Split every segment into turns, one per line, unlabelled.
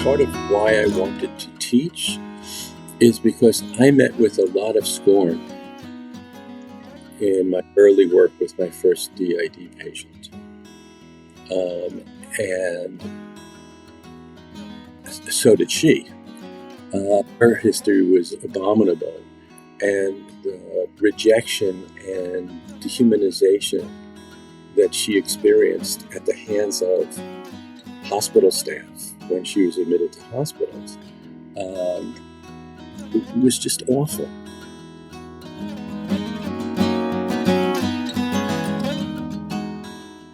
part of why I wanted to teach is because I met with a lot of scorn in my early work with my first DID patient. And so did she. Her history was abominable, and the rejection and dehumanization that she experienced at the hands of hospital staff when she was admitted to hospitals was just awful.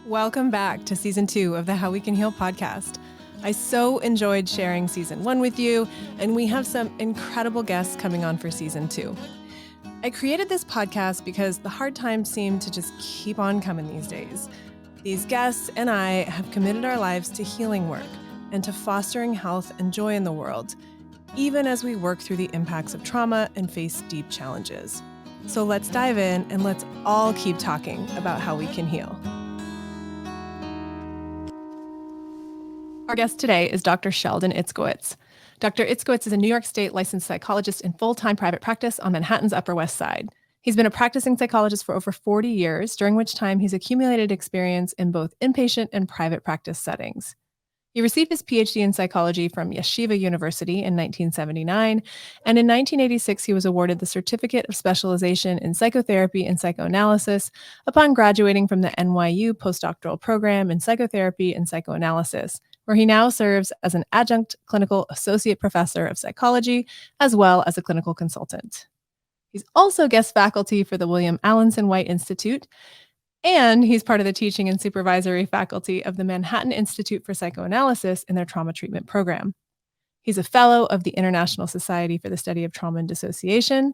Welcome back to Season 2 of the How We Can Heal podcast. I so enjoyed sharing Season 1 with you, and we have some incredible guests coming on for Season 2. I created this podcast because the hard times seem to just keep on coming these days. These guests and I have committed our lives to healing work and to fostering health and joy in the world, even as we work through the impacts of trauma and face deep challenges. So let's dive in and let's all keep talking about how we can heal. Our guest today is Dr. Sheldon Itzkowitz. Dr. Itzkowitz is a New York State licensed psychologist in full-time private practice on Manhattan's Upper West Side. He's been a practicing psychologist for over 40 years, during which time he's accumulated experience in both inpatient and private practice settings. He received his PhD in psychology from Yeshiva University in 1979, and in 1986 he was awarded the Certificate of Specialization in Psychotherapy and Psychoanalysis upon graduating from the NYU postdoctoral program in psychotherapy and psychoanalysis, where he now serves as an adjunct clinical associate professor of psychology, as well as a clinical consultant. He's also guest faculty for the William Allenson White Institute, and he's part of the teaching and supervisory faculty of the Manhattan Institute for Psychoanalysis in their trauma treatment program. He's a fellow of the International Society for the Study of Trauma and Dissociation,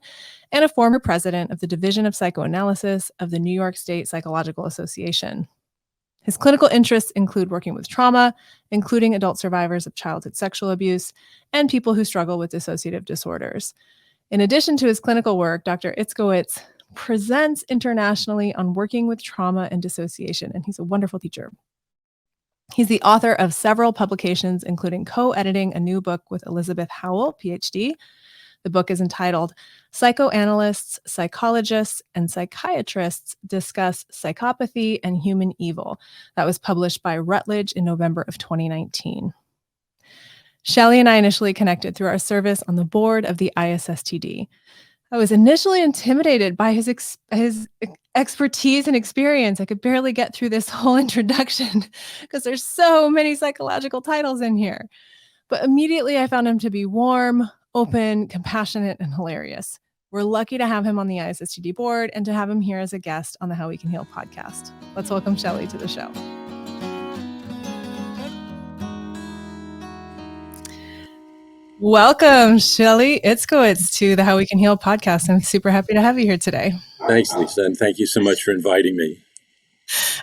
and a former president of the Division of Psychoanalysis of the New York State Psychological Association. His clinical interests include working with trauma, including adult survivors of childhood sexual abuse, and people who struggle with dissociative disorders. In addition to his clinical work, Dr. Itzkowitz presents internationally on working with trauma and dissociation, and he's a wonderful teacher. He's the author of several publications, including co-editing a new book with Elizabeth Howell, PhD. The book is entitled Psychoanalysts, Psychologists, and Psychiatrists Discuss Psychopathy and Human Evil. That was published by Routledge in November of 2019. Shelly and I initially connected through our service on the board of the ISSTD. I was initially intimidated by his expertise and experience. I could barely get through this whole introduction because there's so many psychological titles in here. But immediately I found him to be warm, open, compassionate, and hilarious. We're lucky to have him on the ISSTD board and to have him here as a guest on the How We Can Heal podcast. Let's welcome Shelly to the show. Welcome, Shelly Itzkowitz, to the How We Can Heal podcast. I'm super happy to have you here today.
Thanks, Lisa, and thank you so much for inviting me.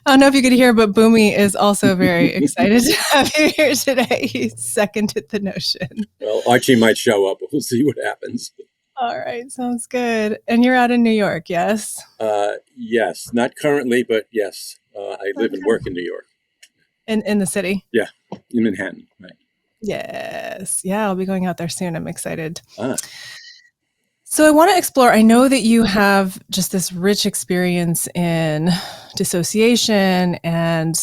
I don't know if you could hear, but Boomy is also very excited to have you here today. He seconded the notion.
Well, Archie might show up. We'll see what happens.
All right, sounds good. And you're out in New York, yes?
Yes, not currently, but yes. I live and work in New York.
In the city?
Yeah, in Manhattan, right.
Yes. Yeah, I'll be going out there soon. I'm excited. So I want to explore, I know that you have just this rich experience in dissociation and,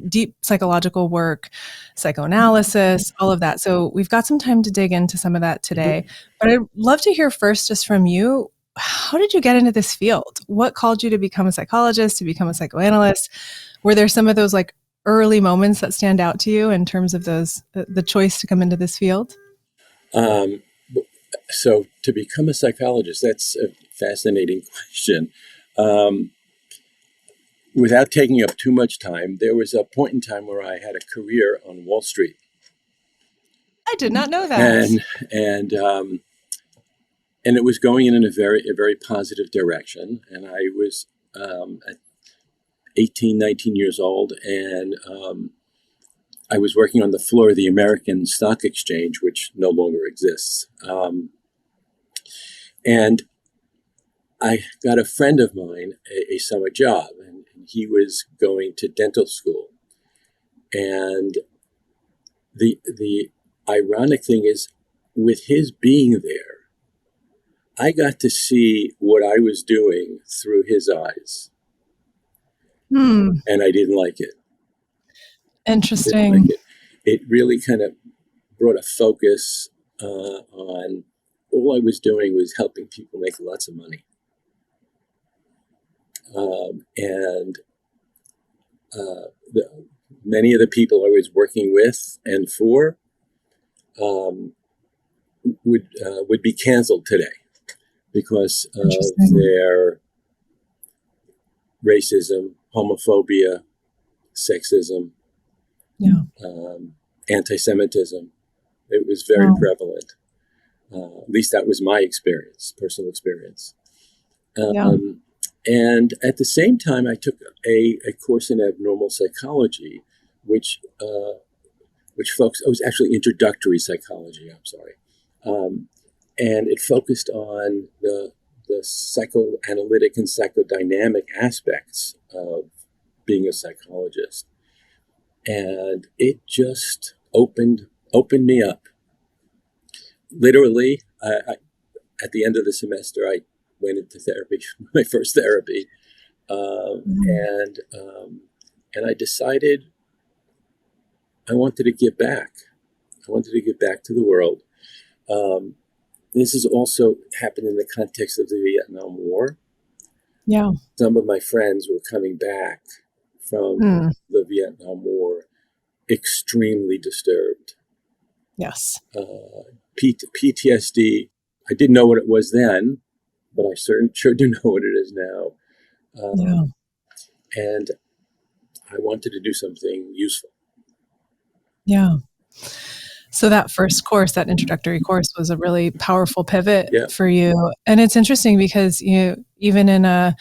deep psychological work, psychoanalysis, all of that. So we've got some time to dig into some of that today. But I'd love to hear first just from you, how did you get into this field? What called you to become a psychologist, to become a psychoanalyst? Were there some of those early moments that stand out to you in terms of the choice to come into this field?
So to become a psychologist, that's a fascinating question. Without taking up too much time, there was a point in time where I had a career on Wall Street.
I did not know that.
And it was going in a very positive direction. And I was at 18, 19 years old, and I was working on the floor of the American Stock Exchange, which no longer exists. And I got a friend of mine a summer job, and he was going to dental school. And the ironic thing is, with his being there, I got to see what I was doing through his eyes. And I didn't like it.
Interesting.
Didn't like it. It really kind of brought a focus on all I was doing was helping people make lots of money. Many of the people I was working with and for would be canceled today because of their racism, homophobia, sexism, anti-Semitism. It was very prevalent. At least that was my experience, personal experience. And at the same time, I took a course in abnormal psychology, which focused, it was actually introductory psychology, I'm sorry. And it focused on the psychoanalytic and psychodynamic aspects of being a psychologist. And it just opened me up. Literally, at the end of the semester, I went into therapy, my first therapy, and I decided I wanted to give back. I wanted to give back to the world. This has also happened in the context of the Vietnam War.
Yeah.
Some of my friends were coming back from the Vietnam War extremely disturbed.
Yes.
PTSD, I didn't know what it was then, but I sure do know what it is now. And I wanted to do something useful.
Yeah. So that first course, that introductory course, was a really powerful pivot for you. And it's interesting because even in a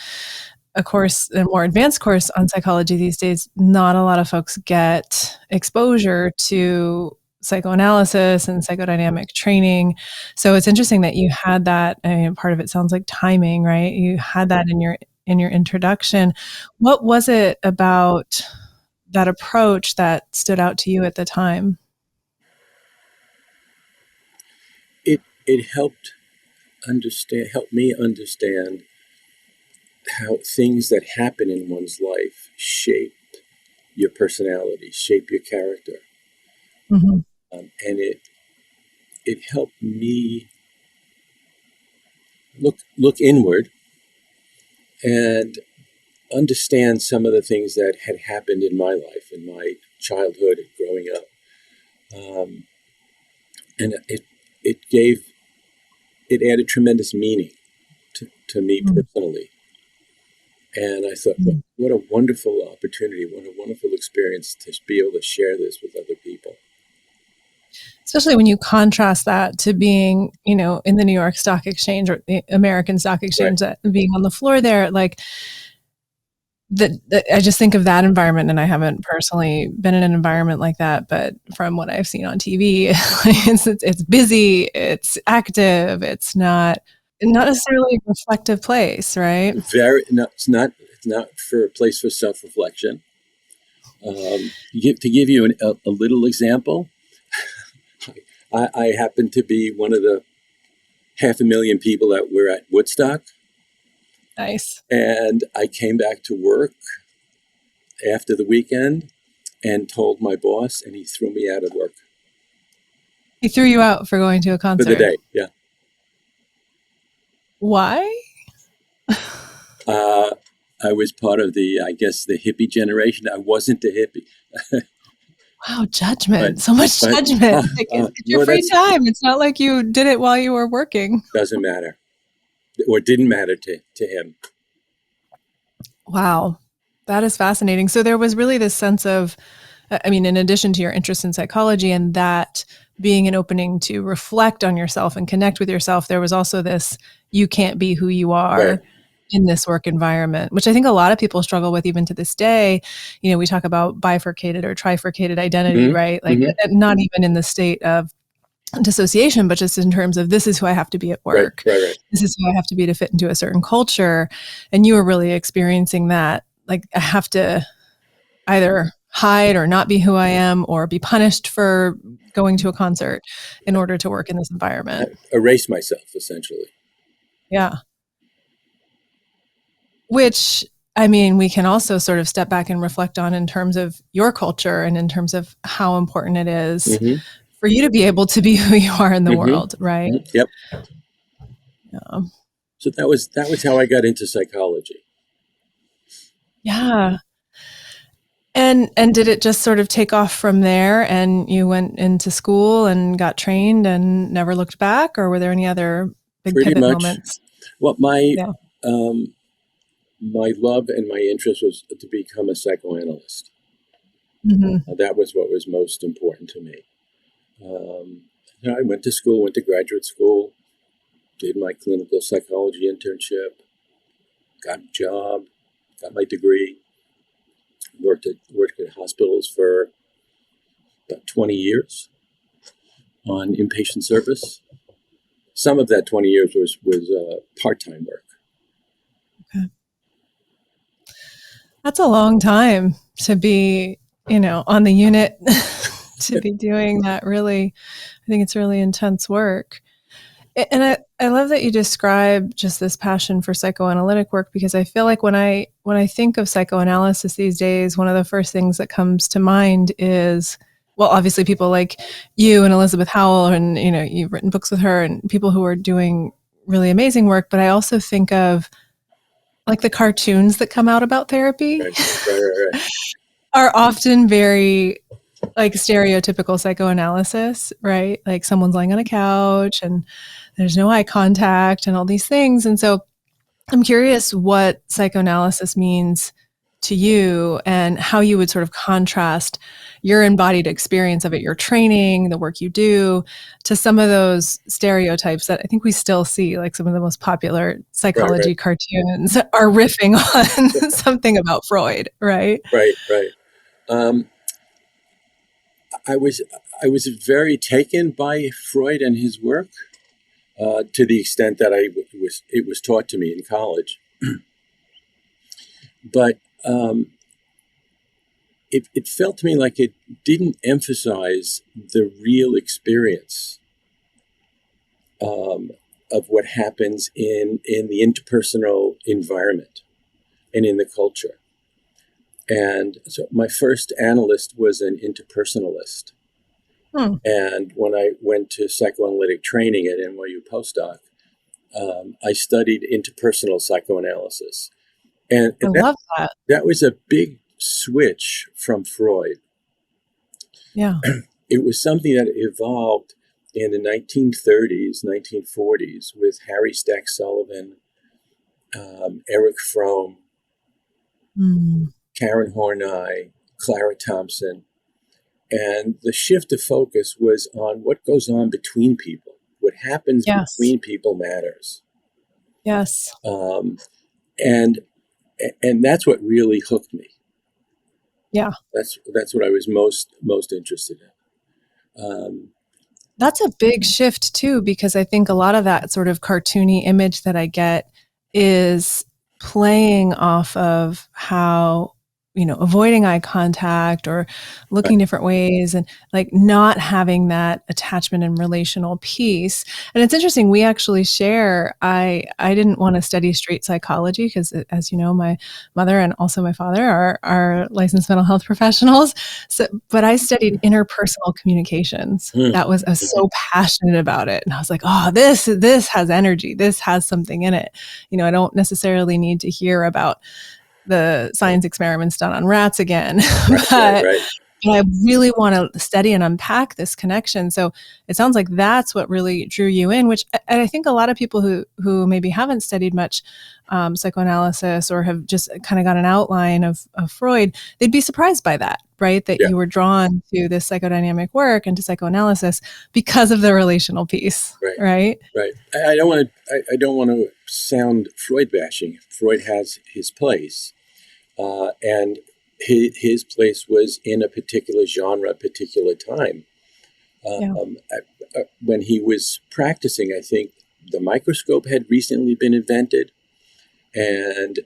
course, a more advanced course on psychology these days, not a lot of folks get exposure to psychoanalysis and psychodynamic training. So it's interesting that you had that. I mean, part of it sounds like timing, right? You had that in your introduction. What was it about that approach that stood out to you at the time?
It helped me understand how things that happen in one's life shape your personality, shape your character. And it helped me look inward and understand some of the things that had happened in my life, in my childhood and growing up. And it added tremendous meaning to me personally. And I thought, what a wonderful opportunity, what a wonderful experience to be able to share this with other people.
Especially when you contrast that to being, in the New York Stock Exchange or the American Stock Exchange, being on the floor there, like I just think of that environment, and I haven't personally been in an environment like that, but from what I've seen on TV, it's busy, it's active, it's not necessarily a reflective place, right?
It's not for a place for self-reflection. To give you a little example, I happen to be one of the 500,000 people that were at Woodstock.
Nice.
And I came back to work after the weekend and told my boss, and he threw me out of work.
He threw you out for going to a concert?
For the day, yeah.
Why?
I was part of the hippie generation. I wasn't a hippie.
Wow, judgment. So much judgment. It's your free time. It's not like you did it while you were working.
Doesn't matter. Or didn't matter to him.
Wow. That is fascinating. So there was really this sense of, in addition to your interest in psychology and that being an opening to reflect on yourself and connect with yourself, there was also this, you can't be who you are in this work environment, which I think a lot of people struggle with even to this day. We talk about bifurcated or trifurcated identity, right? Like not even in the state of dissociation, but just in terms of, this is who I have to be at work.
Right.
This is who I have to be to fit into a certain culture. And you were really experiencing that. Like, I have to either hide or not be who I am, or be punished for going to a concert in order to work in this environment.
I erase myself, essentially.
Yeah. Which, I mean, we can also sort of step back and reflect on in terms of your culture and in terms of how important it is for you to be able to be who you are in the world, right?
Yep.
Yeah.
So that was how I got into psychology.
Yeah. And did it just sort of take off from there and you went into school and got trained and never looked back, or were there any other big
Pretty
pivot
much.
moments?
Well, my love and my interest was to become a psychoanalyst. That was what was most important to me. I went to school, went to graduate school, did my clinical psychology internship, got a job, got my degree, worked at hospitals for about 20 years on inpatient service. Some of that 20 years was part-time work.
Okay. That's a long time to be, on the unit, to be doing that. Really, I think it's really intense work. And I love that you describe just this passion for psychoanalytic work, because I feel like when I think of psychoanalysis these days, one of the first things that comes to mind is, well, obviously people like you and Elizabeth Howell, and you've written books with her, and people who are doing really amazing work. But I also think of like the cartoons that come out about therapy
Right.
are often very like stereotypical psychoanalysis, right? Like someone's lying on a couch and there's no eye contact and all these things. And so I'm curious what psychoanalysis means to you and how you would sort of contrast your embodied experience of it, your training, the work you do, to some of those stereotypes that I think we still see, like some of the most popular psychology cartoons are riffing on something about Freud, right?
Right. I was very taken by Freud and his work, to the extent that it was taught to me in college. But it felt to me like it didn't emphasize the real experience of what happens in the interpersonal environment and in the culture. And so my first analyst was an interpersonalist. And when I went to psychoanalytic training at NYU postdoc, I studied interpersonal psychoanalysis. And
I love that.
That was a big switch from Freud.
Yeah.
It was something that evolved in the 1930s, 1940s with Harry Stack Sullivan, Eric Fromm, Karen Horney, Clara Thompson. And the shift of focus was on what goes on between people. What happens between people matters.
Yes.
And that's what really hooked me.
Yeah.
That's what I was most interested in.
That's a big shift too, because I think a lot of that sort of cartoony image that I get is playing off of how, avoiding eye contact or looking different ways and like not having that attachment and relational piece. And it's interesting, we actually share, I didn't want to study straight psychology because, as you know, my mother and also my father are licensed mental health professionals. But I studied interpersonal communications. I was so passionate about it. And I was like, oh, this has energy. This has something in it. I don't necessarily need to hear about the science experiments done on rats again, but I really want to study and unpack this connection. So it sounds like that's what really drew you in, which I think a lot of people who maybe haven't studied much psychoanalysis or have just kind of got an outline of Freud, they'd be surprised by that, right? That you were drawn to this psychodynamic work and to psychoanalysis because of the relational piece, right?
Right. I don't want to sound Freud bashing. Freud has his place, and his place was in a particular genre, particular time. When he was practicing, I think the microscope had recently been invented, and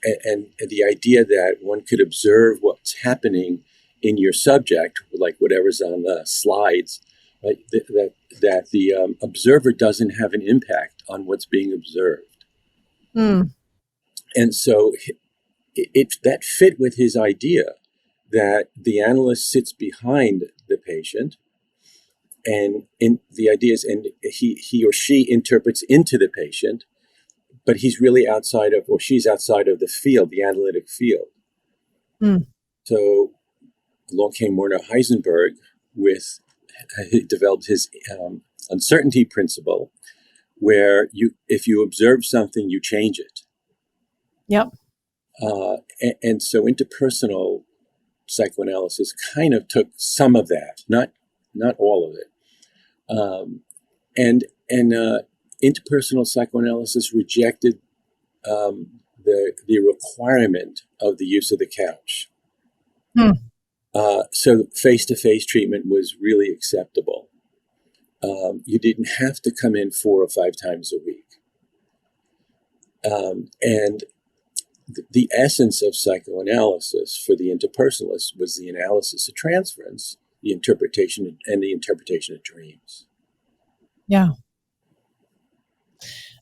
the idea that one could observe what's happening in your subject, like whatever's on the slides, right? That the observer doesn't have an impact on what's being observed. And so that fit with his idea that the analyst sits behind the patient, and the idea is, and he or she interprets into the patient, but he's really outside of, or she's outside of the field, the analytic field. So along came Werner Heisenberg he developed his uncertainty principle, where if you observe something, you change it.
Yep.
And so interpersonal psychoanalysis kind of took some of that, not all of it. And interpersonal psychoanalysis rejected the requirement of the use of the couch. So face-to-face treatment was really acceptable. You didn't have to come in 4 or 5 times a week. And the essence of psychoanalysis for the interpersonalist was the analysis of transference, the interpretation of dreams.
Yeah.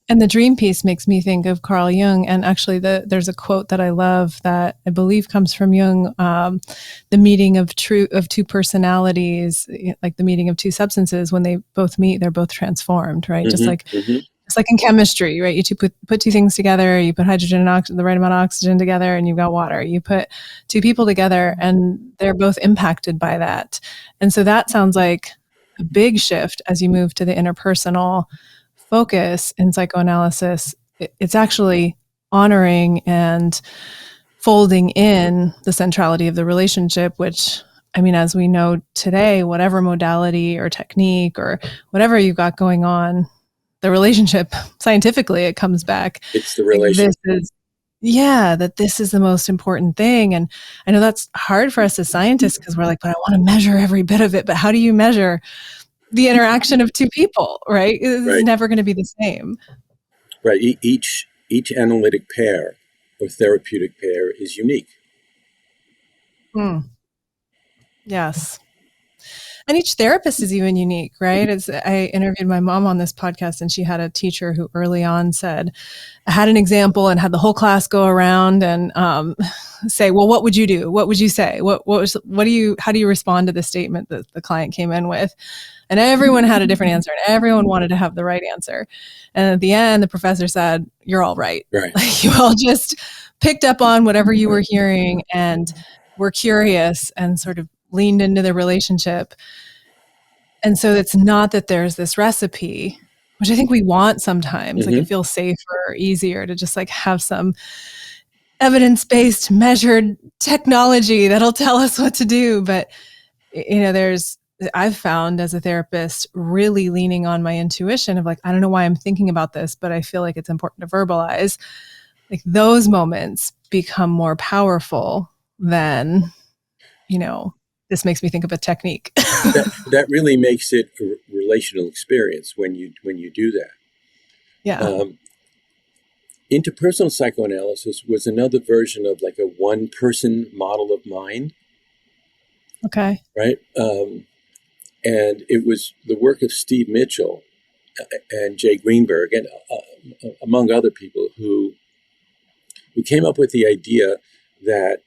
And the dream piece makes me think of Carl Jung. And actually, there's a quote that I love that I believe comes from Jung: the meeting of two personalities, like the meeting of two substances. When they both meet, they're both transformed, right? Just like in chemistry, right? You put two things together. You put hydrogen and the right amount of oxygen together, and you've got water. You put two people together, and they're both impacted by that. And so that sounds like a big shift as you move to the interpersonal focus in psychoanalysis. It's actually honoring and folding in the centrality of the relationship, which, I mean, as we know today, whatever modality or technique or whatever you've got going on, the relationship, scientifically, it comes back.
It's the relationship.
This is the most important thing. And I know that's hard for us as scientists because we're like, but I want to measure every bit of it. But how do you measure the interaction of two people, right? It's never going to be the same.
Right. Each analytic pair or therapeutic pair is unique.
Yes. And each therapist is even unique, right? As I interviewed my mom on this podcast, and she had a teacher who early on had an example and had the whole class go around and say, well, what would you do? What would you say? How do you respond to the statement that the client came in with? And everyone had a different answer, and everyone wanted to have the right answer. And at the end, the professor said, you're all right. Like, you all just picked up on whatever you were hearing and were curious and sort of leaned into the relationship. And so it's not that there's this recipe, which I think we want sometimes. Like, it feels safer or easier to just like have some evidence-based measured technology that'll tell us what to do. But, I've found as a therapist really leaning on my intuition of like, I don't know why I'm thinking about this, but I feel like it's important to verbalize. Like, those moments become more powerful than, this makes me think of a technique.
that really makes it a relational experience when you do that.
Yeah.
Interpersonal psychoanalysis was another version of like a one-person model of mind.
Okay.
Right. And it was the work of Steve Mitchell and Jay Greenberg and among other people who came up with the idea that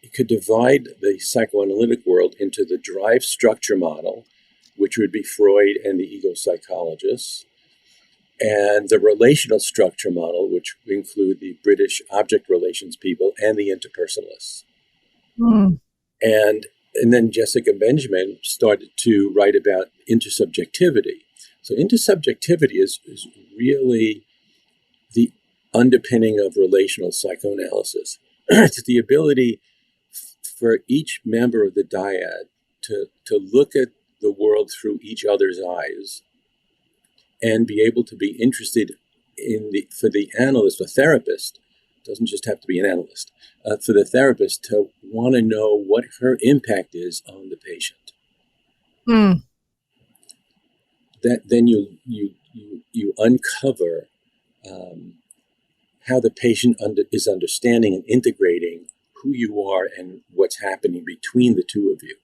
you could divide the psychoanalytic world into the drive structure model, which would be Freud and the ego psychologists, and the relational structure model, which would include the British object relations people and the interpersonalists. And then Jessica Benjamin started to write about intersubjectivity. So intersubjectivity is really the underpinning of relational psychoanalysis. It's the ability for each member of the dyad to look at the world through each other's eyes and be able to be interested for the analyst, a therapist, doesn't just have to be an analyst, for the therapist to want to know what her impact is on the patient. That then you uncover how the patient is understanding and integrating who you are and what's happening between the two of you.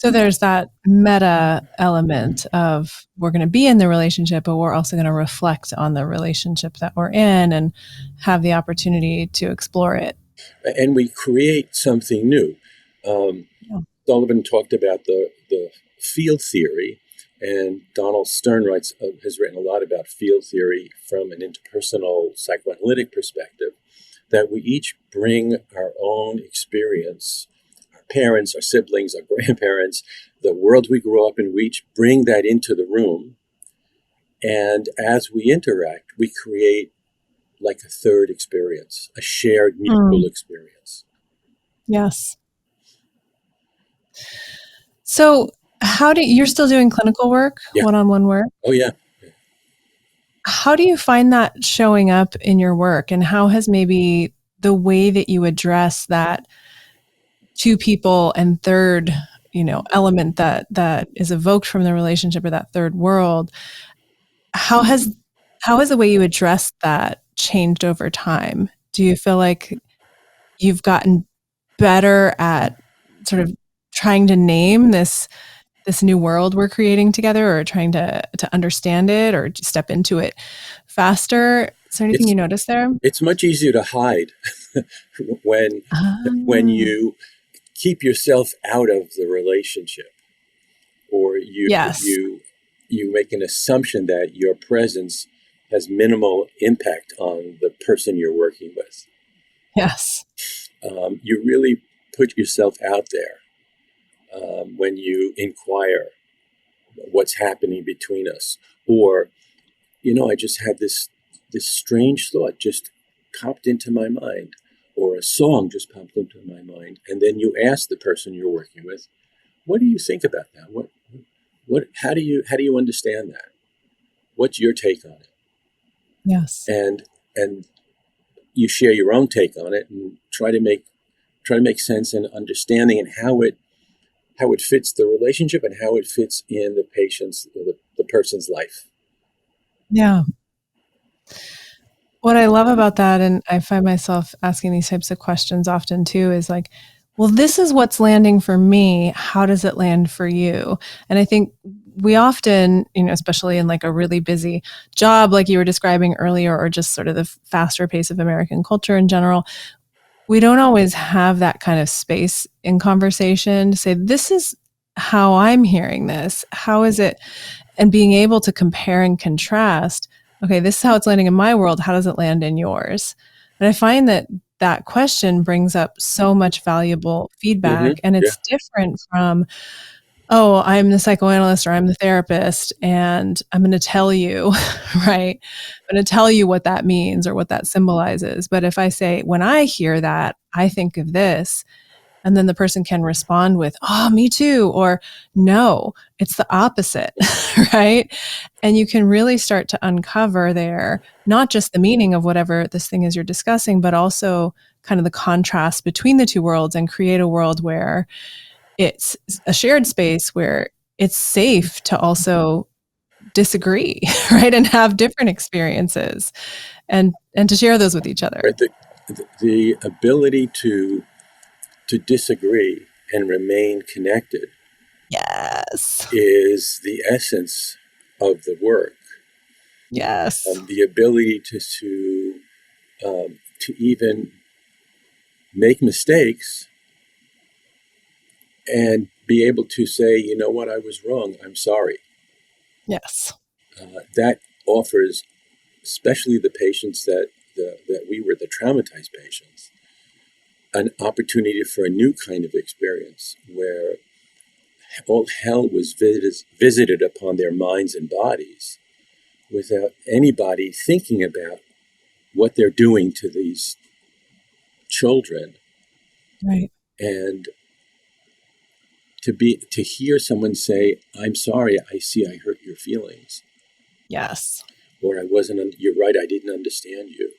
So there's that meta element of we're going to be in the relationship, but we're also going to reflect on the relationship that we're in and have the opportunity to explore it.
And we create something new. Sullivan talked about the field theory, and Donald Stern has written a lot about field theory from an interpersonal psychoanalytic perspective, that we each bring our own experience, our parents, our siblings, our grandparents, the world we grew up in, we each bring that into the room. And as we interact, we create like a third experience, a shared mutual experience.
Yes. So you're still doing clinical work, one-on-one work?
Oh, yeah.
How do you find that showing up in your work, and how has maybe the way that you address that two people and third, element that is evoked from the relationship, or that third world, how has the way you address that changed over time? Do you feel like you've gotten better at sort of trying to name this new world we're creating together, or trying to understand it or step into it faster? Is there anything you notice there?
It's much easier to hide when you keep yourself out of the relationship, or you make an assumption that your presence has minimal impact on the person you're working with.
Yes.
You really put yourself out there when you inquire what's happening between us. Or, I just had this strange thought just popped into my mind, or a song just popped into my mind. And then you ask the person you're working with, what do you think about that? How do you understand that? What's your take on it?
Yes.
And you share your own take on it and try to make sense and understanding, and how it fits the relationship and how it fits in the person's life.
Yeah. What I love about that, and I find myself asking these types of questions often too, is like, well, this is what's landing for me. How does it land for you? And I think we often, especially in like a really busy job, like you were describing earlier, or just sort of the faster pace of American culture in general, we don't always have that kind of space in conversation to say, this is how I'm hearing this. How is it? And being able to compare and contrast, okay, this is how it's landing in my world. How does it land in yours? And I find that question brings up so much valuable feedback. And it's different from, oh, I'm the psychoanalyst or I'm the therapist, and I'm going to tell you, right? I'm going to tell you what that means or what that symbolizes. But if I say, when I hear that, I think of this, and then the person can respond with, oh, me too, or no, it's the opposite, right? And you can really start to uncover there, not just the meaning of whatever this thing is you're discussing, but also kind of the contrast between the two worlds, and create a world where it's a shared space where it's safe to also disagree, right? And have different experiences, and to share those with each other.
Right. The ability to disagree and remain connected,
yes,
is the essence of the work.
Yes.
The ability to even make mistakes and be able to say, you know what, I was wrong, I'm sorry.
Yes.
That offers, especially the patients that we were the traumatized patients, an opportunity for a new kind of experience where all hell was visited upon their minds and bodies without anybody thinking about what they're doing to these children.
Right.
And to hear someone say, I'm sorry, I see I hurt your feelings.
Yes.
Or you're right, I didn't understand you.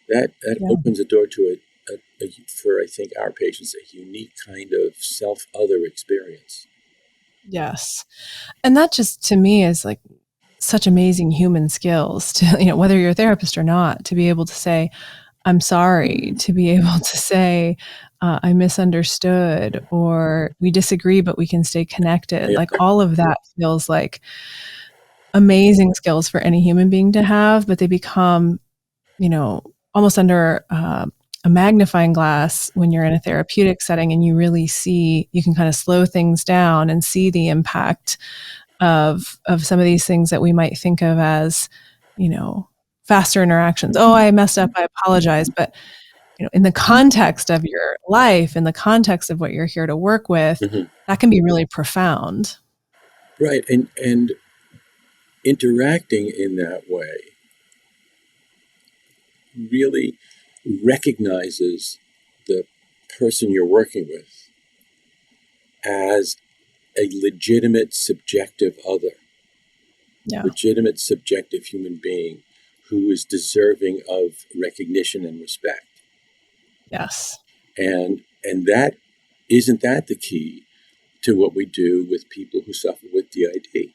That opens a door to for, I think, our patients, a unique kind of self-other experience.
Yes. And that just, to me, is like such amazing human skills to, whether you're a therapist or not, to be able to say, I'm sorry, to be able to say, I misunderstood, or we disagree, but we can stay connected.
Yeah.
Like all of that feels like amazing skills for any human being to have, but they become, almost under a magnifying glass when you're in a therapeutic setting and you really see, you can kind of slow things down and see the impact of some of these things that we might think of as, faster interactions. Oh, I messed up, I apologize. But in the context of your life, in the context of what you're here to work with, that can be really profound.
Right. And interacting in that way really recognizes the person you're working with as a legitimate subjective other, legitimate subjective human being who is deserving of recognition and respect.
Yes.
And that isn't that the key to what we do with people who suffer with DID?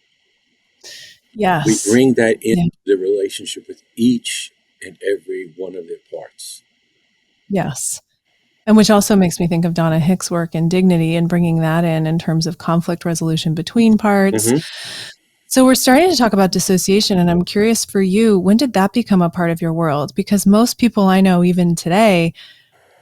Yes.
We bring that into the relationship with each and every one of their parts.
Yes. And which also makes me think of Donna Hick's work in Dignity and bringing that in terms of conflict resolution between parts. So we're starting to talk about dissociation, and I'm curious for you, when did that become a part of your world? Because most people I know, even today,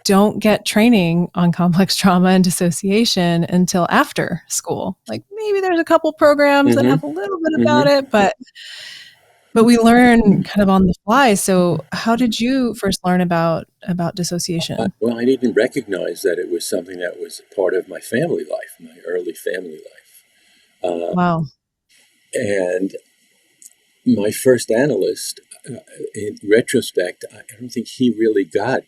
don't get training on complex trauma and dissociation until after school. Like maybe there's a couple programs that have a little bit about it, but we learn kind of on the fly. So how did you first learn about dissociation?
Well, I didn't recognize that it was something that was part of my family life, my early family life.
Wow.
And my first analyst, in retrospect, I don't think he really got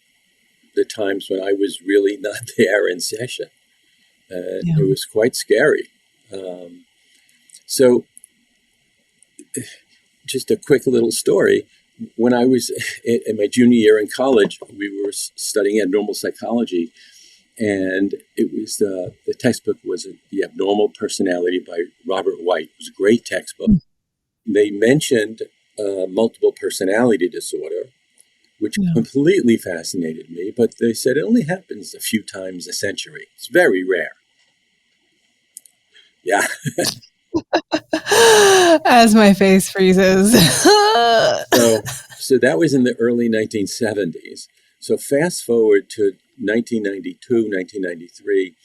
the times when I was really not there in session. It was quite scary. So just a quick little story. When I was in my junior year in college, we were studying abnormal psychology, and it was the textbook was The Abnormal Personality by Robert White. It was a great textbook. They mentioned multiple personality disorder, which completely fascinated me, but they said it only happens a few times a century. It's very rare. Yeah.
As my face freezes.
So that was in the early 1970s. So fast forward to 1992, 1993,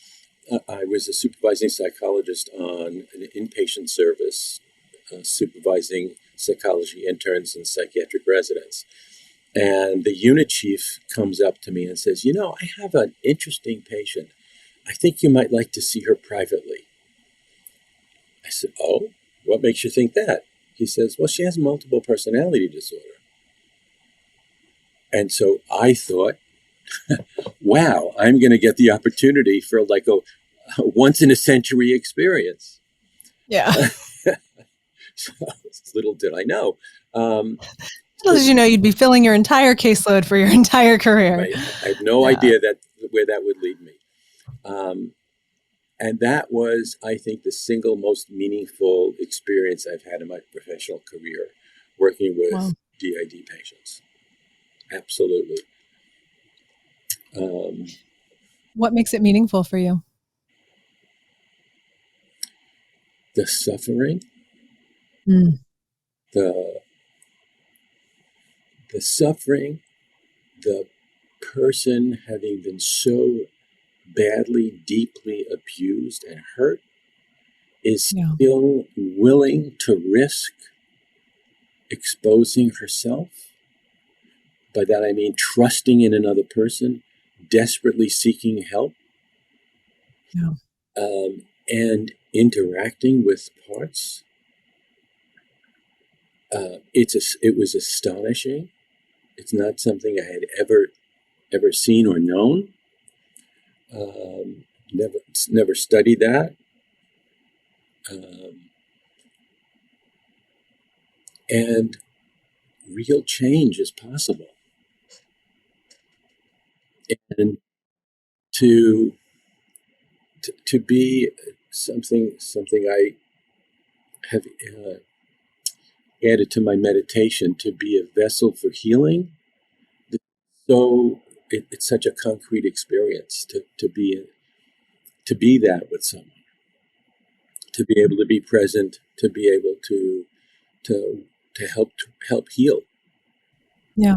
I was a supervising psychologist on an inpatient service, supervising psychology interns and psychiatric residents. And the unit chief comes up to me and says, I have an interesting patient. I think you might like to see her privately. I said, oh, what makes you think that? He says, well, she has multiple personality disorder. And so I thought, wow, I'm going to get the opportunity for like a once in a century experience.
Yeah.
So little did I know.
Little did you know you'd be filling your entire caseload for your entire career.
Right. I had no idea where that would lead me. And that was, I think, the single most meaningful experience I've had in my professional career, working with DID patients. Absolutely.
What makes it meaningful for you?
The suffering, the suffering, the person having been so badly, deeply abused and hurt is still willing to risk exposing herself. By that I mean trusting in another person, desperately seeking help, and interacting with parts. It was astonishing. It's not something I had ever seen or known. Never studied that. And real change is possible. And to be something I have added to my meditation, to be a vessel for healing, so it's such a concrete experience to be that with someone, to be able to be present, to be able to help heal.
Yeah.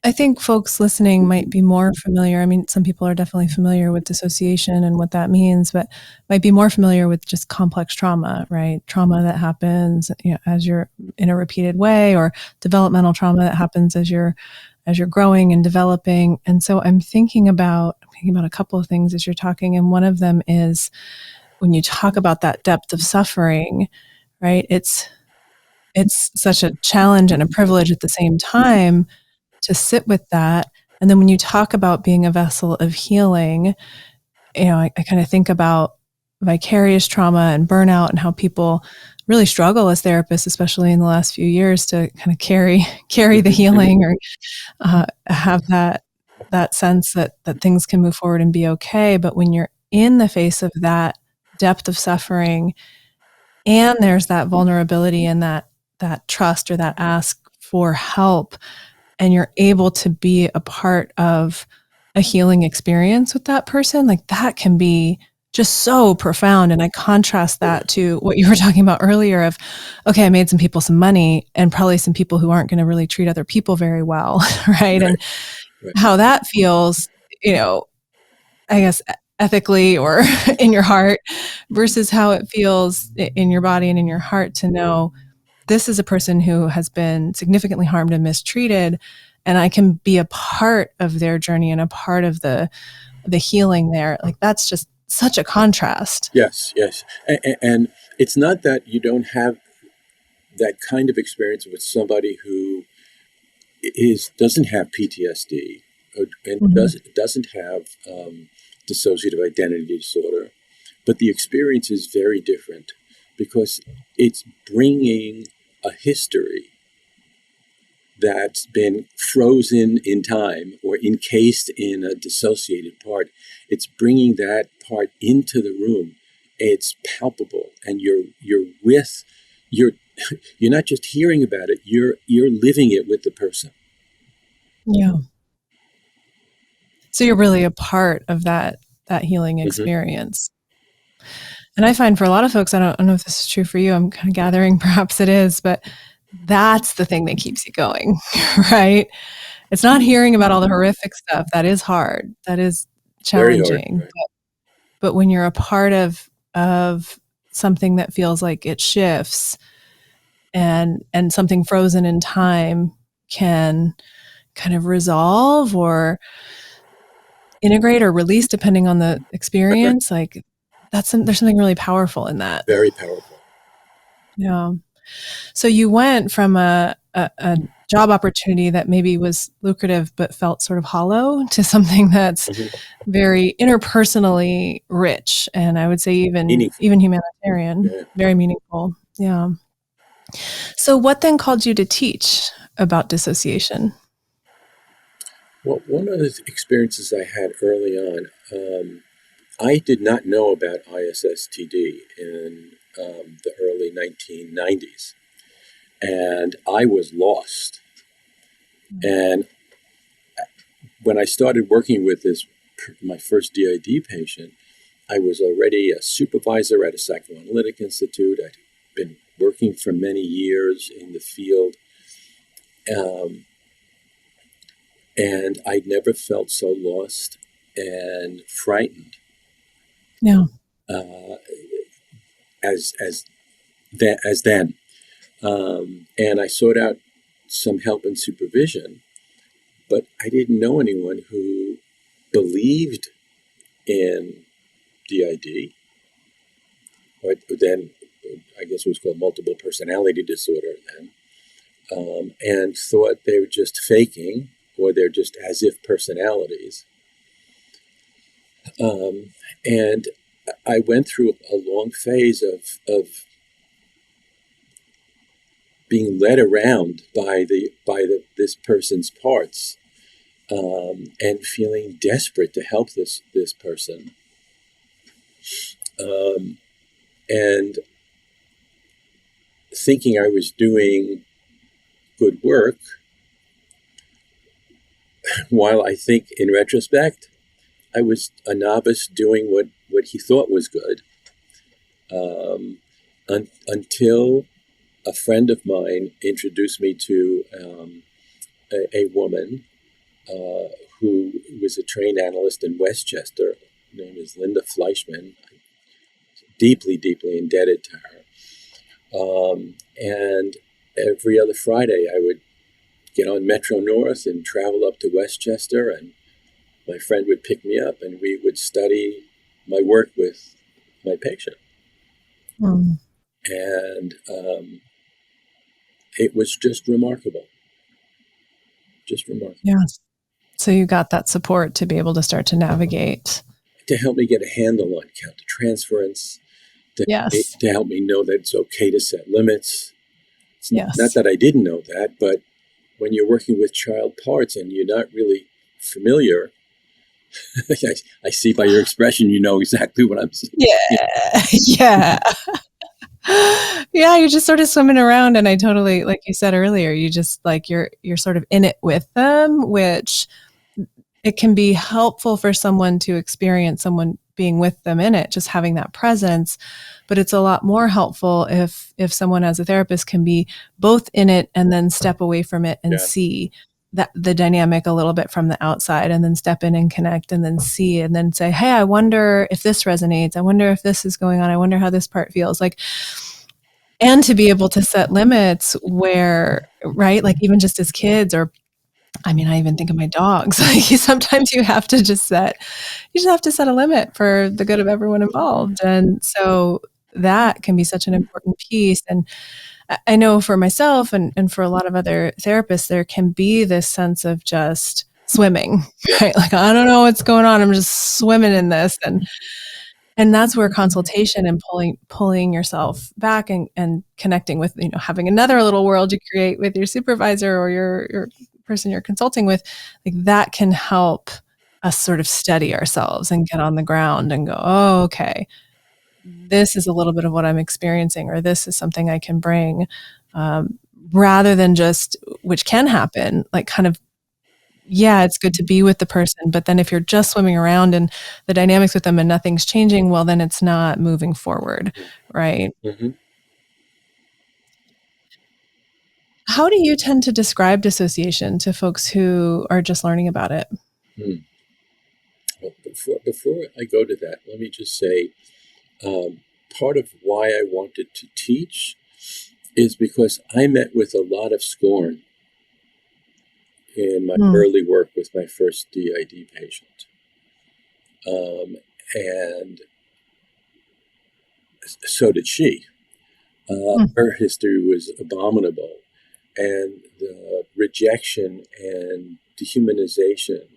I think folks listening might be more familiar. I mean, some people are definitely familiar with dissociation and what that means, but might be more familiar with just complex trauma, right? Trauma that happens, as you're in a repeated way, or developmental trauma that happens as you're growing and developing. And so I'm thinking about a couple of things as you're talking, and one of them is when you talk about that depth of suffering, right? It's such a challenge and a privilege at the same time to sit with that. And then when you talk about being a vessel of healing, I kind of think about vicarious trauma and burnout and how people really struggle as therapists, especially in the last few years, to kind of carry the healing, or have that sense that things can move forward and be okay. But when you're in the face of that depth of suffering, and there's that vulnerability and that trust, or that ask for help, and you're able to be a part of a healing experience with that person, like, that can be just so profound. And I contrast that to what you were talking about earlier of, okay, I made some people some money, and probably some people who aren't going to really treat other people very well, right? And how that feels, I guess ethically or in your heart, versus how it feels in your body and in your heart to know this is a person who has been significantly harmed and mistreated, and I can be a part of their journey and a part of the healing there. Like, that's just such a contrast.
Yes. And it's not that you don't have that kind of experience with somebody who doesn't have PTSD, and doesn't have dissociative identity disorder, but the experience is very different, because it's bringing a history that's been frozen in time or encased in a dissociated part. It's bringing that part into the room. It's palpable, and you're not just hearing about it, you're living it with the person.
Yeah. So you're really a part of that healing experience. And I find for a lot of folks, I don't know if this is true for you, I'm kind of gathering perhaps it is, but that's the thing that keeps you going, right? It's not hearing about all the horrific stuff. That is hard. That is challenging.
Very hard, right?
But when you're a part of something that feels like it shifts, and something frozen in time can kind of resolve or integrate or release depending on the experience, like, there's something really powerful in that.
Very powerful.
Yeah. So you went from a job opportunity that maybe was lucrative but felt sort of hollow, to something that's very interpersonally rich, and I would say even humanitarian, very meaningful. Yeah. So what then called you to teach about dissociation?
Well, one of the experiences I had early on, I did not know about ISSTD in the early 1990s, and I was lost. And when I started working with my first DID patient, I was already a supervisor at a psychoanalytic institute. I'd been working for many years in the field. And I'd never felt so lost and frightened as then. And I sought out some help and supervision, but I didn't know anyone who believed in DID, or then I guess it was called multiple personality disorder then, and thought they were just faking, or they're just as if personalities. And I went through a long phase of being led around by this person's parts, and feeling desperate to help this person, and thinking I was doing good work, while I think in retrospect, I was a novice doing what he thought was good, until a friend of mine introduced me to a woman who was a trained analyst in Westchester. Her name is Linda Fleischman. I'm deeply, deeply indebted to her. And every other Friday, I would get on Metro North and travel up to Westchester, and my friend would pick me up, and we would study my work with my patient.
Mm.
And it was just remarkable. Just remarkable.
Yes. So you got that support to be able to start to navigate.
To help me get a handle on countertransference,
Yes.
to help me know that it's okay to set limits. It's
Yes.
not that I didn't know that, but when you're working with child parts and you're not really familiar, I see by your expression, you know exactly what I'm saying.
Yeah. Yeah. Yeah, you're just sort of swimming around, and I totally, like you said earlier, you just like you're sort of in it with them, which it can be helpful for someone to experience someone being with them in it, just having that presence. But it's a lot more helpful if someone as a therapist can be both in it and then step away from it and see that the dynamic a little bit from the outside, and then step in and connect, and then see, and then say, hey, I wonder if this resonates. I wonder if this is going on. I wonder how this part feels like. And to be able to set limits where, right, like even just as kids, or I mean, I even think of my dogs. Like sometimes you have to set a limit for the good of everyone involved. And so that can be such an important piece. And I know for myself and for a lot of other therapists, there can be this sense of just swimming, right? Like, I don't know what's going on. I'm just swimming in this. And that's where consultation and pulling yourself back and connecting with, having another little world you create with your supervisor or your person you're consulting with, like that can help us sort of steady ourselves and get on the ground and go, oh, okay, this is a little bit of what I'm experiencing, or this is something I can bring, rather than just, which can happen, like kind of, yeah, it's good to be with the person, but then if you're just swimming around and the dynamics with them and nothing's changing, well, then it's not moving forward, right?
Mm-hmm.
How do you tend to describe dissociation to folks who are just learning about it?
Well, before I go to that, let me just say, part of why I wanted to teach is because I met with a lot of scorn in my early work with my first DID patient. And so did she. Her history was abominable. And the rejection and dehumanization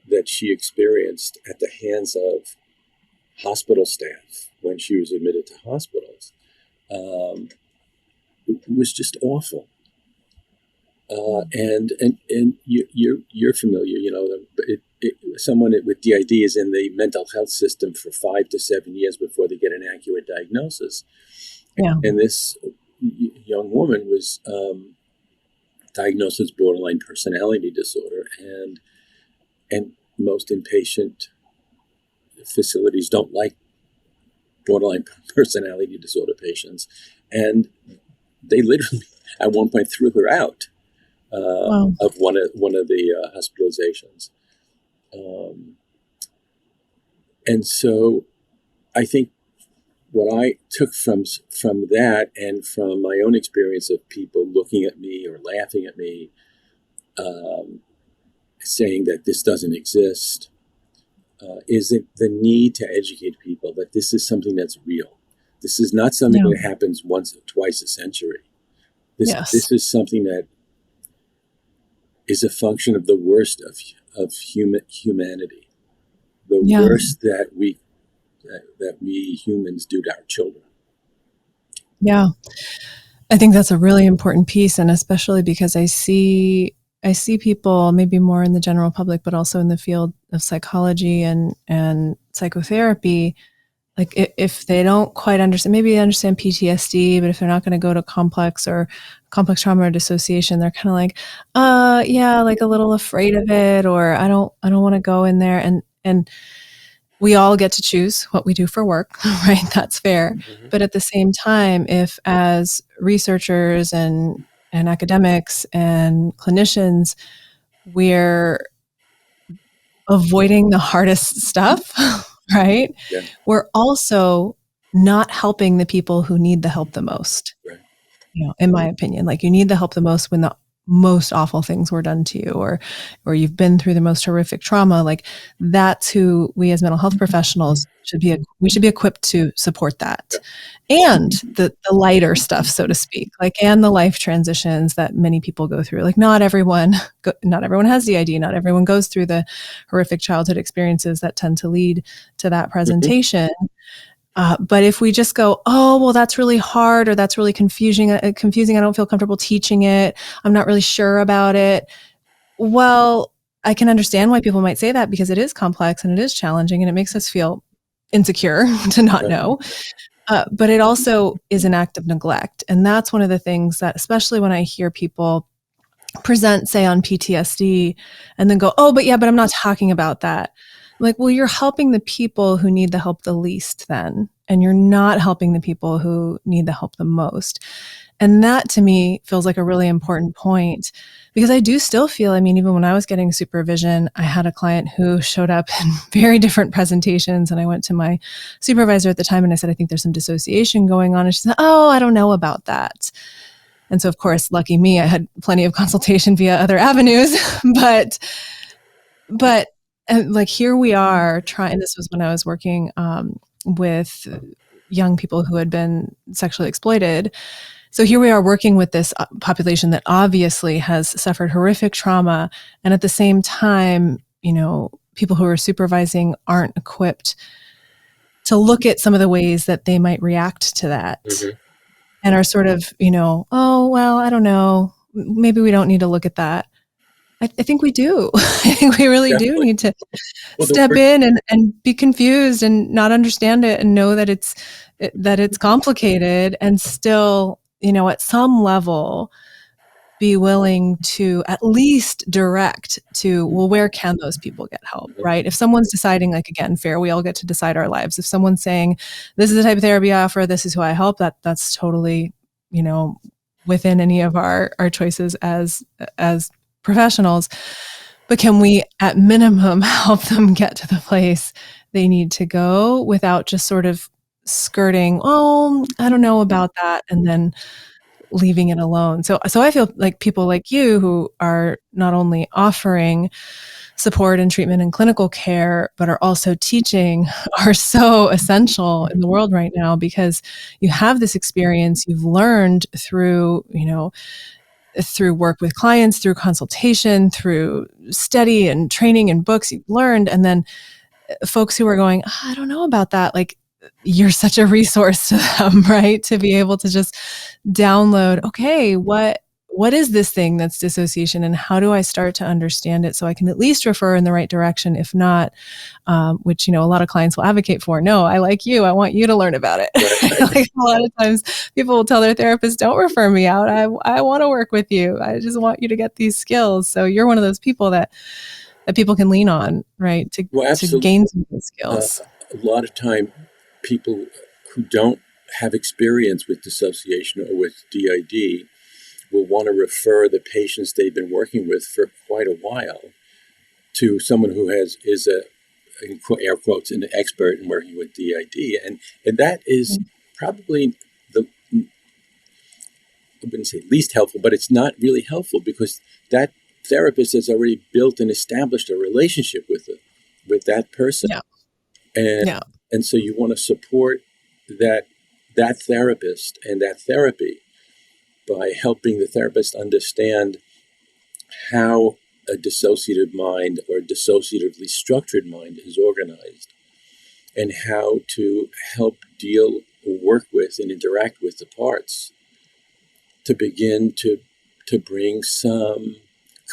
that she experienced at the hands of hospital staff when she was admitted to hospitals was just awful. And you're familiar, someone with DID is in the mental health system for 5 to 7 years before they get an accurate diagnosis.
Yeah.
And this young woman was diagnosed with borderline personality disorder, and most inpatient facilities don't like borderline personality disorder patients, and they literally at one point threw her out of one of the hospitalizations. And so I think what I took from that, and from my own experience of people looking at me or laughing at me, saying that this doesn't exist, is the need to educate people that this is something that's real. This is not something that happens once or twice a century. This is something that is a function of the worst of humanity, the worst that we humans do to our children.
Yeah, I think that's a really important piece, and especially because I see people, maybe more in the general public, but also in the field of psychology and psychotherapy, like if they don't quite understand, maybe they understand PTSD, but if they're not going to go to complex or complex trauma or dissociation, they're kind of like, yeah, like a little afraid of it, or I don't want to go in there. And we all get to choose what we do for work, right? That's fair.
Mm-hmm.
But at the same time, if as researchers and academics and clinicians, we're avoiding the hardest stuff, right?
Yeah.
We're also not helping the people who need the help the most.
Right.
You know, in my opinion, like, you need the help the most when the most awful things were done to you, or you've been through the most horrific trauma. Like, that's who we as mental health professionals should be equipped to support that. And the lighter stuff, so to speak, like, and the life transitions that many people go through. Like, not everyone has DID. Not everyone goes through the horrific childhood experiences that tend to lead to that presentation. But if we just go, oh, well, that's really hard, or that's really confusing. I don't feel comfortable teaching it. I'm not really sure about it. Well, I can understand why people might say that, because it is complex and it is challenging and it makes us feel insecure to not know. But it also is an act of neglect. And that's one of the things that, especially when I hear people present, say, on PTSD, and then go, oh, but I'm not talking about that. Like, well, you're helping the people who need the help the least then, and you're not helping the people who need the help the most. And that, to me, feels like a really important point, because I do still feel, I mean, even when I was getting supervision, I had a client who showed up in very different presentations, and I went to my supervisor at the time and I said, I think there's some dissociation going on. And she said, oh, I don't know about that. And so, of course, lucky me, I had plenty of consultation via other avenues, but like, here we are trying. This was when I was working with young people who had been sexually exploited. So here we are working with this population that obviously has suffered horrific trauma. And at the same time, you know, people who are supervising aren't equipped to look at some of the ways that they might react to that. Mm-hmm. And are sort of, you know, oh, well, I don't know, maybe we don't need to look at that. I think we do. I think we really do need to step in and be confused and not understand it, and know that it's complicated, and still, you know, at some level be willing to at least direct to, well, where can those people get help, right? If someone's deciding, like, again, fair, we all get to decide our lives. If someone's saying, this is the type of therapy I offer, this is who I help, that's totally, you know, within any of our choices as professionals. But can we at minimum help them get to the place they need to go without just sort of skirting, oh, I don't know about that, and then leaving it alone. So I feel like people like you, who are not only offering support and treatment and clinical care, but are also teaching, are so essential in the world right now, because you have this experience you've learned through, you know, through work with clients, through consultation, through study and training and books you've learned. And then folks who are going, oh, I don't know about that. Like, you're such a resource to them, right? To be able to just download, okay, what is this thing that's dissociation, and how do I start to understand it so I can at least refer in the right direction? If not, which, you know, a lot of clients will advocate for, no, I like you, I want you to learn about it. Right. Like, a lot of times people will tell their therapist, don't refer me out. I want to work with you. I just want you to get these skills. So you're one of those people that people can lean on, right? To gain some of those skills.
A lot of time, people who don't have experience with dissociation or with DID will want to refer the patients they've been working with for quite a while to someone who is in air quotes, an expert in working with DID. And that is probably I wouldn't say least helpful, but it's not really helpful, because that therapist has already built and established a relationship with that person. Yeah. And so you want to support that therapist and that therapy by helping the therapist understand how a dissociative mind or a dissociatively structured mind is organized, and how to help deal, work with, and interact with the parts to begin to bring some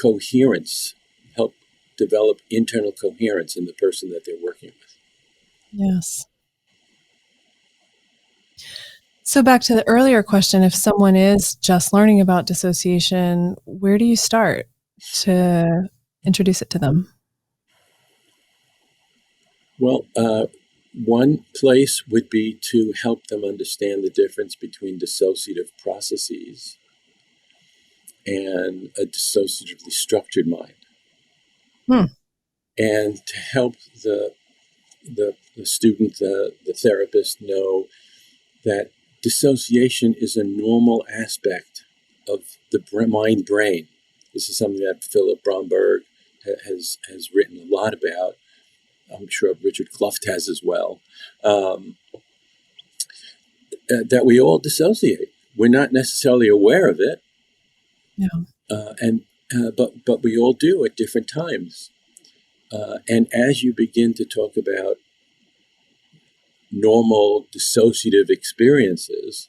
coherence, help develop internal coherence in the person that they're working with.
Yes. So back to the earlier question, if someone is just learning about dissociation, where do you start to introduce it to them?
Well, one place would be to help them understand the difference between dissociative processes and a dissociatively structured mind. And to help the student, the therapist know that dissociation is a normal aspect of the mind-brain. This is something that Philip Bromberg has written a lot about. I'm sure Richard Kluft has as well. That we all dissociate. We're not necessarily aware of it.
Yeah.
But we all do at different times. And as you begin to talk about normal dissociative experiences,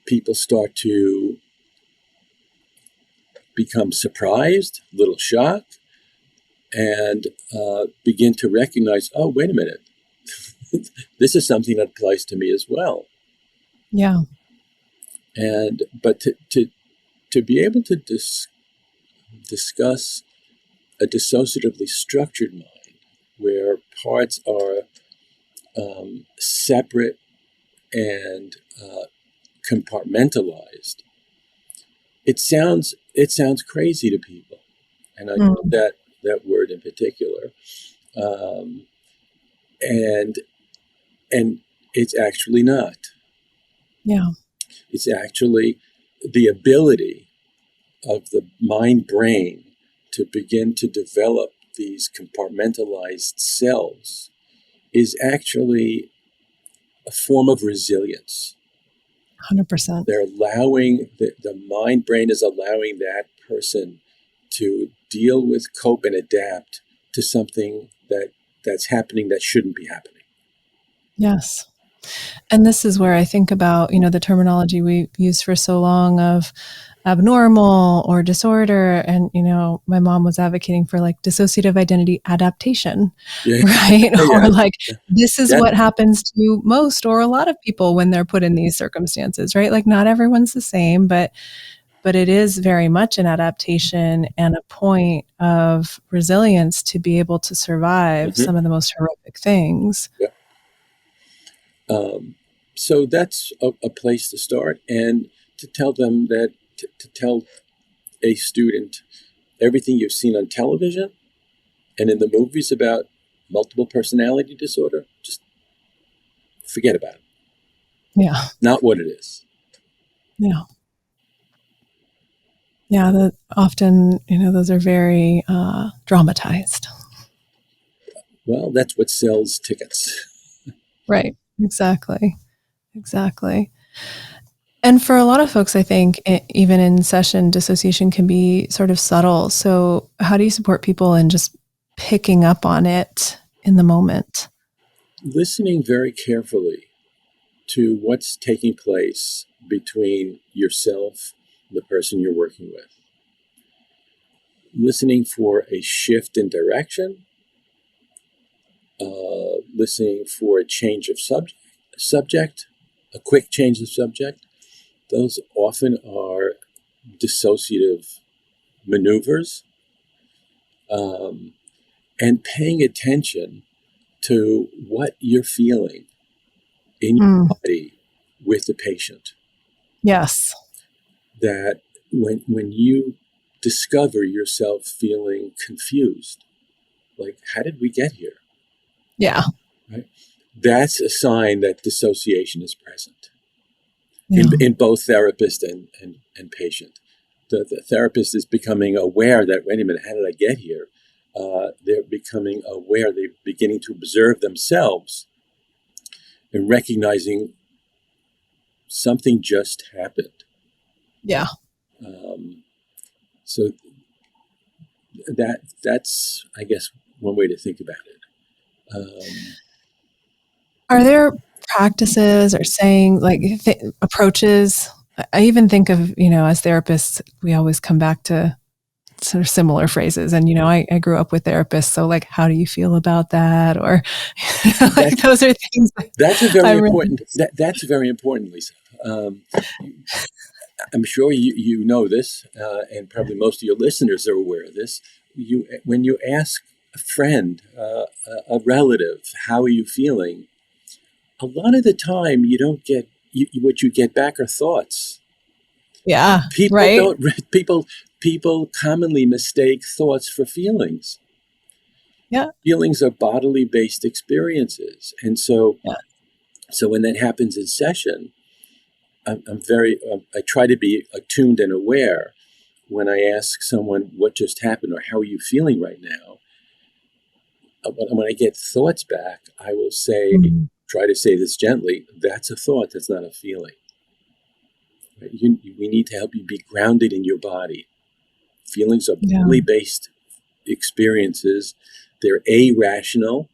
people start to become surprised, a little shocked, and begin to recognize, oh, wait a minute, this is something that applies to me as well.
Yeah.
But to be able to discuss a dissociatively structured mind, where parts are separate and compartmentalized, it sounds crazy to people, and I know that word in particular, and it's actually not.
Yeah.
It's actually the ability of the mind-brain to begin to develop these compartmentalized cells is actually a form of resilience.
100%.
They're allowing, the mind-brain is allowing that person to deal with, cope, and adapt to something that's happening that shouldn't be happening.
Yes. And this is where I think about, the terminology we've used for so long of abnormal or disorder. And, my mom was advocating for like dissociative identity adaptation, right? Yeah. Or like, this is what happens to most or a lot of people when they're put in these circumstances, right? Like not everyone's the same, but it is very much an adaptation and a point of resilience to be able to survive some of the most horrific things.
Yeah. So that's a place to start, and to tell them that, to tell a student everything you've seen on television and in the movies about multiple personality disorder, just forget about it.
Yeah.
Not what it is.
Yeah. Yeah, that often, those are very dramatized.
Well, that's what sells tickets.
Right. Exactly. And for a lot of folks, I think, even in session, dissociation can be sort of subtle. So how do you support people in just picking up on it in the moment?
Listening very carefully to what's taking place between yourself and the person you're working with. Listening for a shift in direction. Listening for a change of subject, a quick change of subject. Those often are dissociative maneuvers. And paying attention to what you're feeling in your body with the patient.
Yes.
That when you discover yourself feeling confused, like, how did we get here?
Yeah.
Right? That's a sign that dissociation is present
Yeah.
in both therapist and patient. The therapist is becoming aware that, wait a minute, how did I get here? They're becoming aware, they're beginning to observe themselves and recognizing something just happened.
Yeah.
So that's, I guess, one way to think about it.
Are there practices or saying like approaches? I even think of, as therapists, we always come back to sort of similar phrases. And, I grew up with therapists. So like, how do you feel about that? Or like those are things.
That's a very important, that's very important, Lisa. I'm sure you know this, and probably most of your listeners are aware of this. When you ask a friend, a relative, how are you feeling? A lot of the time, you don't get what you get back are thoughts.
Yeah,
People commonly mistake thoughts for feelings.
Yeah,
feelings are bodily based experiences, and so when that happens in session, I try to be attuned and aware when I ask someone what just happened or how are you feeling right now. When I get thoughts back, I will say, try to say this gently, that's a thought, that's not a feeling. Right? We need to help you be grounded in your body. Feelings are bodily based experiences. They're irrational.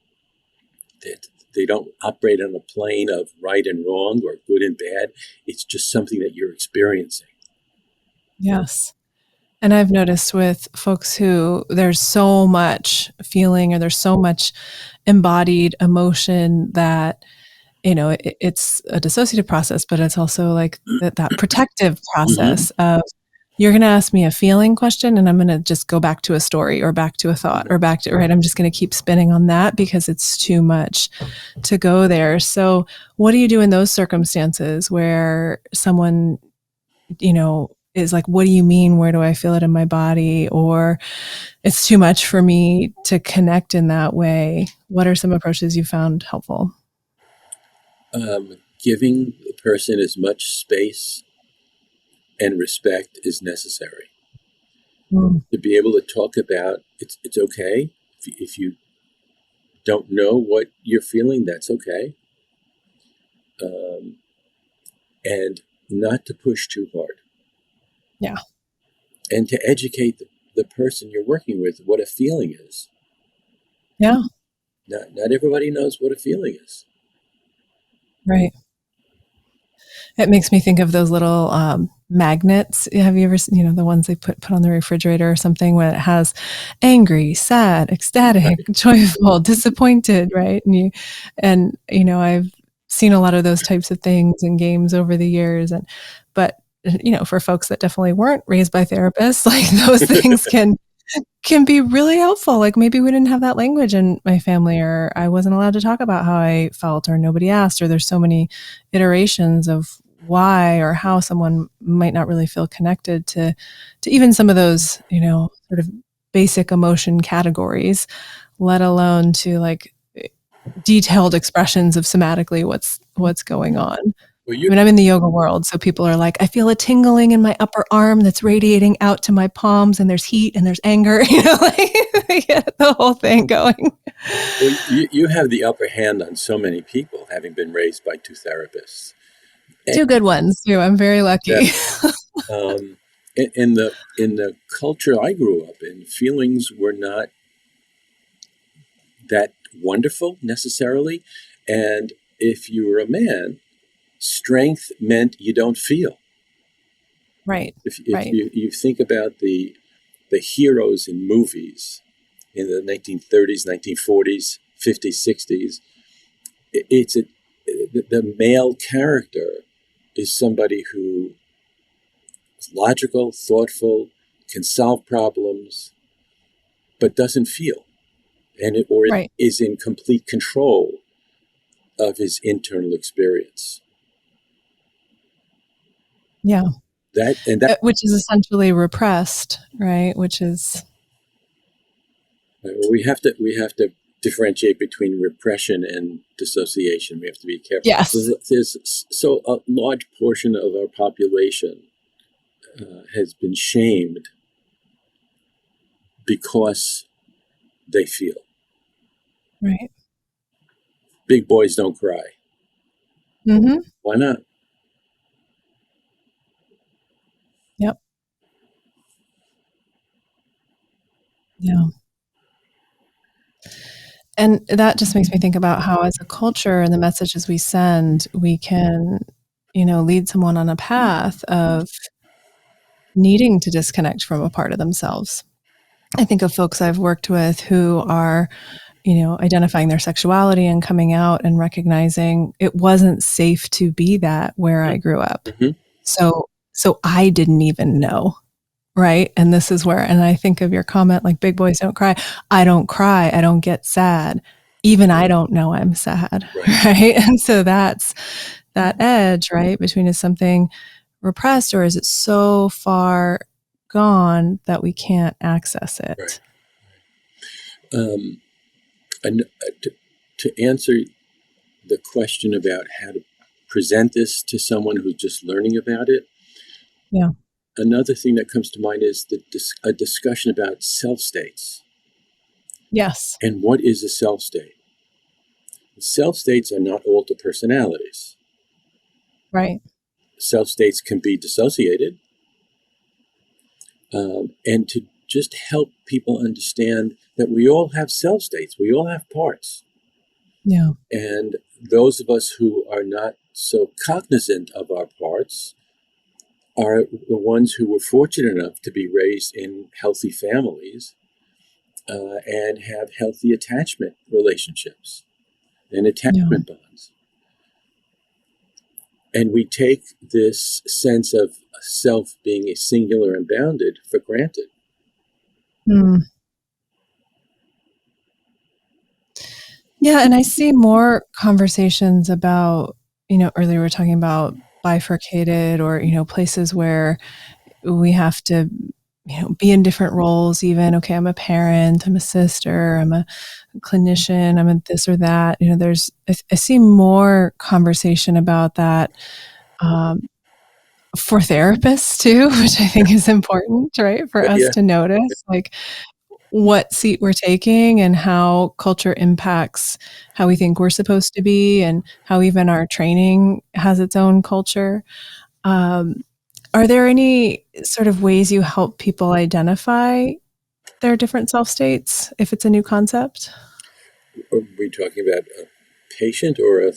They don't operate on a plane of right and wrong or good and bad. It's just something that you're experiencing.
Yes. And I've noticed with folks who there's so much feeling or there's so much embodied emotion that, it's a dissociative process, but it's also like that protective process of, you're going to ask me a feeling question and I'm going to just go back to a story or back to a thought or back to, right? I'm just going to keep spinning on that because it's too much to go there. So what do you do in those circumstances where someone, is like, what do you mean? Where do I feel it in my body? Or it's too much for me to connect in that way. What are some approaches you found helpful?
Giving the person as much space and respect is necessary. To be able to talk about it's okay if you don't know what you're feeling, that's okay. And not to push too hard.
Yeah.
And to educate the person you're working with what a feeling is.
Yeah.
Not everybody knows what a feeling is.
Right. It makes me think of those little magnets. Have you ever seen, the ones they put on the refrigerator or something when it has angry, sad, ecstatic, joyful, disappointed, right? And I've seen a lot of those types of things in games over the years. But for folks that definitely weren't raised by therapists, like those things can be really helpful. Like maybe we didn't have that language in my family, or I wasn't allowed to talk about how I felt, or nobody asked, or there's so many iterations of why or how someone might not really feel connected to even some of those, sort of basic emotion categories, let alone to like detailed expressions of somatically what's going on. I'm in the yoga world, so people are like, I feel a tingling in my upper arm that's radiating out to my palms, and there's heat and there's anger, like get the whole thing going.
Well, you have the upper hand on so many people, having been raised by two therapists.
Two good ones too. I'm very lucky.
In the culture I grew up in, feelings were not that wonderful necessarily, and if you were a man, strength meant you don't feel.
Right.
If you think about the heroes in movies in the 1930s, 1940s, 50s, 60s, the male character is somebody who is logical, thoughtful, can solve problems, but doesn't feel, is in complete control of his internal experience.
Yeah.
That
which is essentially repressed, right? Which is
we have to differentiate between repression and dissociation. We have to be careful.
Yes.
So a large portion of our population has been shamed because they feel.
Right.
Big boys don't cry. Why not?
Yep. Yeah. And that just makes me think about how, as a culture and the messages we send, we can, lead someone on a path of needing to disconnect from a part of themselves I think of folks I've worked with who are, identifying their sexuality and coming out and recognizing it wasn't safe to be that where I grew up.
Mm-hmm.
So I didn't even know. Right. And this is where, and I think of your comment, like big boys don't cry. I don't cry. I don't get sad. Even I don't know I'm sad. Right. And so that's that edge, right? Between is something repressed or is it so far gone that we can't access it?
Right. And to answer the question about how to present this to someone who's just learning about it.
Yeah.
Another thing that comes to mind is a discussion about self-states.
Yes.
And what is a self-state? Self-states are not altered personalities.
Right.
Self-states can be dissociated. And to just help people understand that we all have self-states. We all have parts.
Yeah.
And those of us who are not so cognizant of our parts are the ones who were fortunate enough to be raised in healthy families and have healthy attachment relationships and attachment bonds. And we take this sense of self being a singular and bounded for granted.
Mm. Yeah, and I see more conversations about, earlier we were talking about bifurcated or, places where we have to, be in different roles even. Okay, I'm a parent, I'm a sister, I'm a clinician, I'm a this or that. I see more conversation about that for therapists too, which I think is important, right? For us to notice, like, what seat we're taking and how culture impacts how we think we're supposed to be and how even our training has its own culture. Are there any sort of ways you help people identify their different self states if it's a new concept?
Are we talking about a patient or a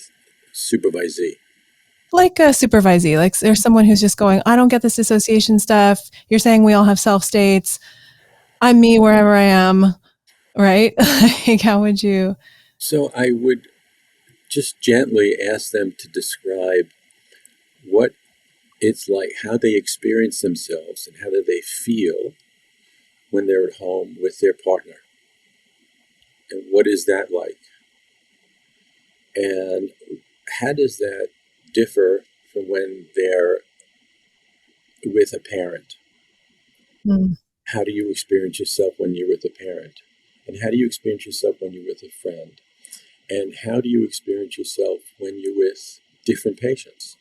supervisee?
Like a supervisee, like there's someone who's just going, I don't get this dissociation stuff. You're saying we all have self states. I'm me wherever I am, right? Like, how would you?
So I would just gently ask them to describe what it's like, how they experience themselves, and how do they feel when they're at home with their partner. And what is that like? And how does that differ from when they're with a parent?
Mm.
How do you experience yourself when you're with a parent? And how do you experience yourself when you're with a friend? And how do you experience yourself when you're with different patients?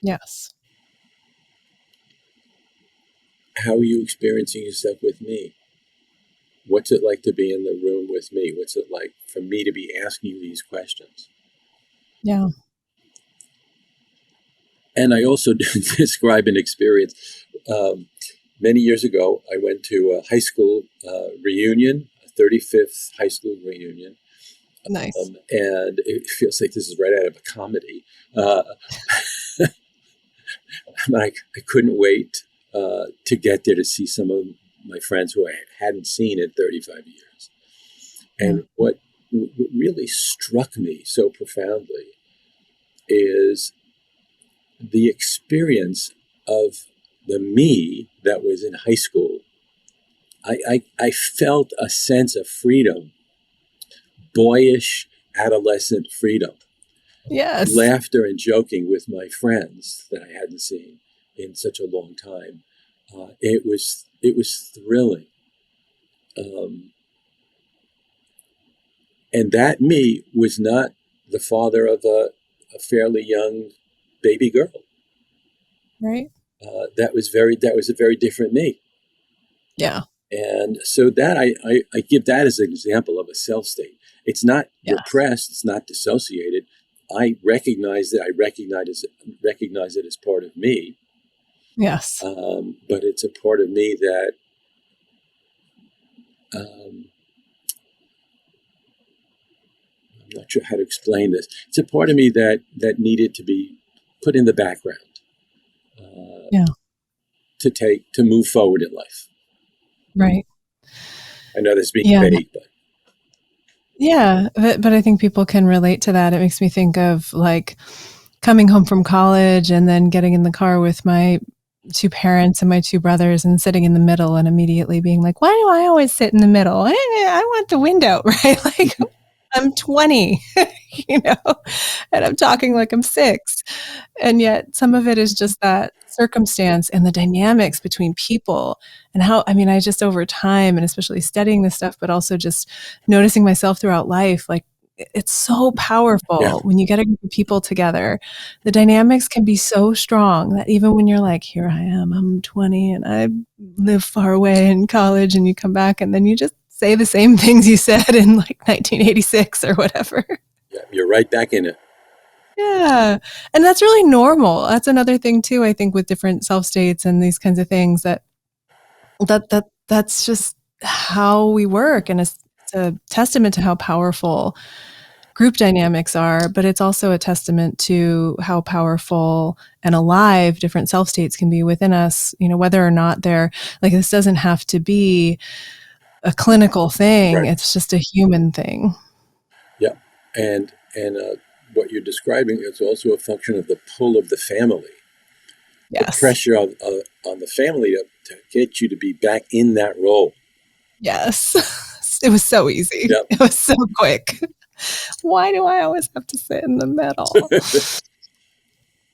Yes.
How are you experiencing yourself with me? What's it like to be in the room with me? What's it like for me to be asking you these questions?
Yeah.
And I also describe an experience. Many years ago, I went to a high school reunion, a 35th high school reunion.
Nice.
And it feels like this is right out of a comedy. I couldn't wait to get there to see some of my friends who I hadn't seen in 35 years. And what really struck me so profoundly is the experience of the me that was in high school. I felt a sense of freedom, boyish adolescent freedom.
Yes.
Laughter and joking with my friends that I hadn't seen in such a long time. It was thrilling. And that me was not the father of a fairly young baby girl.
Right.
That was a very different me.
Yeah.
And so that I give that as an example of a self state. It's not repressed. It's not dissociated. I recognize that. I recognize it as part of me.
Yes.
But it's a part of me that I'm not sure how to explain this. It's a part of me that needed to be put in the background. To move forward in life.
Right.
I know this is being
Yeah.
vague, but
Yeah, but I think people can relate to that. It makes me think of like coming home from college and then getting in the car with my two parents and my two brothers and sitting in the middle and immediately being like, why do I always sit in the middle? I want the window, right? Like I'm 20, and I'm talking like I'm 6. And yet some of it is just that circumstance and the dynamics between people and how, I mean, I just over time and especially studying this stuff, but also just noticing myself throughout life, like it's so powerful when you get a group of people together. The dynamics can be so strong that even when you're like, here I am, I'm 20 and I live far away in college, and you come back and then you just say the same things you said in like 1986 or whatever.
yeah, you're right back in it.
Yeah. And that's really normal. That's another thing too, I think, with different self states and these kinds of things that's just how we work. And it's a testament to how powerful group dynamics are, but it's also a testament to how powerful and alive different self states can be within us, whether or not they're like, this doesn't have to be a clinical thing.
Right.
It's just a human thing.
Yeah. And what you're describing is also a function of the pull of the family.
Yes.
The pressure on the family to get you to be back in that role.
Yes. It was so easy.
Yep.
It was so quick. Why do I always have to sit in the middle?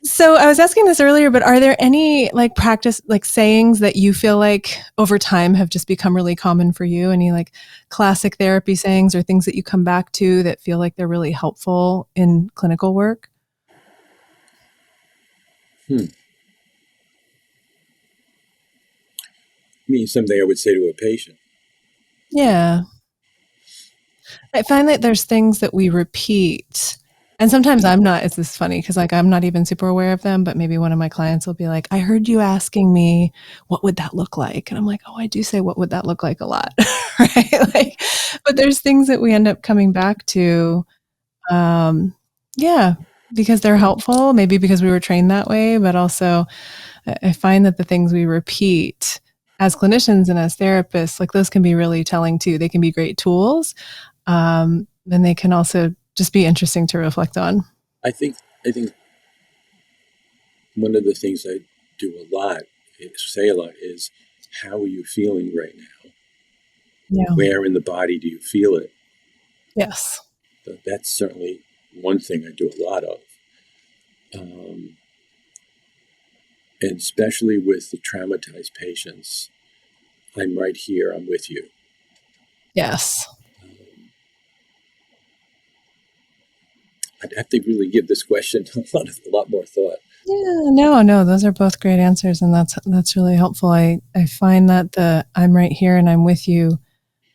So I was asking this earlier, but are there any like practice, like sayings that you feel like over time have just become really common for you? Any like classic therapy sayings or things that you come back to that feel like they're really helpful in clinical work?
I mean, something I would say to a patient.
Yeah. I find that there's things that we repeat. And sometimes it's this funny because like I'm not even super aware of them, but maybe one of my clients will be like, I heard you asking me, what would that look like? And I'm like, oh, I do say, what would that look like a lot, right? Like, but there's things that we end up coming back to, because they're helpful, maybe because we were trained that way, but also I find that the things we repeat as clinicians and as therapists, like those can be really telling too. They can be great tools. And they can also just be interesting to reflect on.
I think one of the things I do say a lot is, how are you feeling right now?
Yeah.
Where in the body do you feel it?
Yes.
So that's certainly one thing I do a lot of. And especially with the traumatized patients, I'm right here, I'm with you.
Yes.
I'd have to really give this question a lot more thought.
Yeah, no, those are both great answers, and that's really helpful. I find that the I'm right here and I'm with you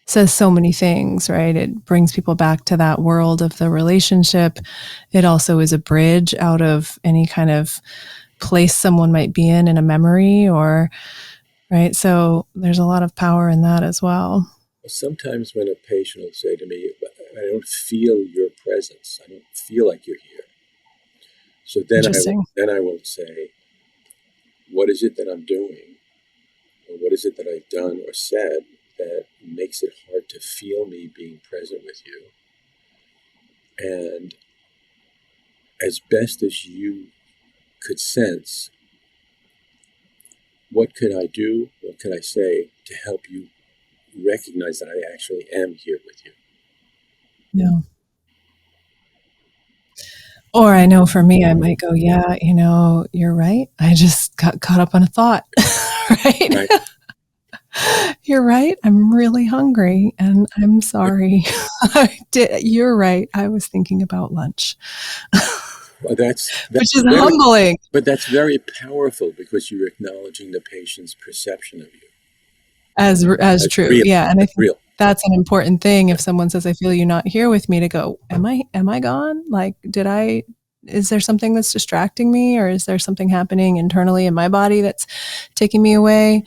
says so many things, right? It brings people back to that world of the relationship. It also is a bridge out of any kind of place someone might be in a memory or, right? So there's a lot of power in that as well.
Sometimes when a patient will say to me, I don't feel your presence, I don't feel like you're here. So then I will say, what is it that I'm doing? Or what is it that I've done or said that makes it hard to feel me being present with you? And as best as you could sense, what could I do? What could I say to help you recognize that I actually am here with you?
Yeah. Or I know for me, I might go, yeah, you're right. I just got caught up on a thought, right? You're right. I'm really hungry and I'm sorry. You're right. I was thinking about lunch.
Well, that's
which is humbling.
But that's very powerful because you're acknowledging the patient's perception of you.
As true.
Real.
Yeah. And I think
real.
That's an important thing. If someone says, I feel you not here with me, to go, am I gone? Like, is there something that's distracting me, or is there something happening internally in my body that's taking me away?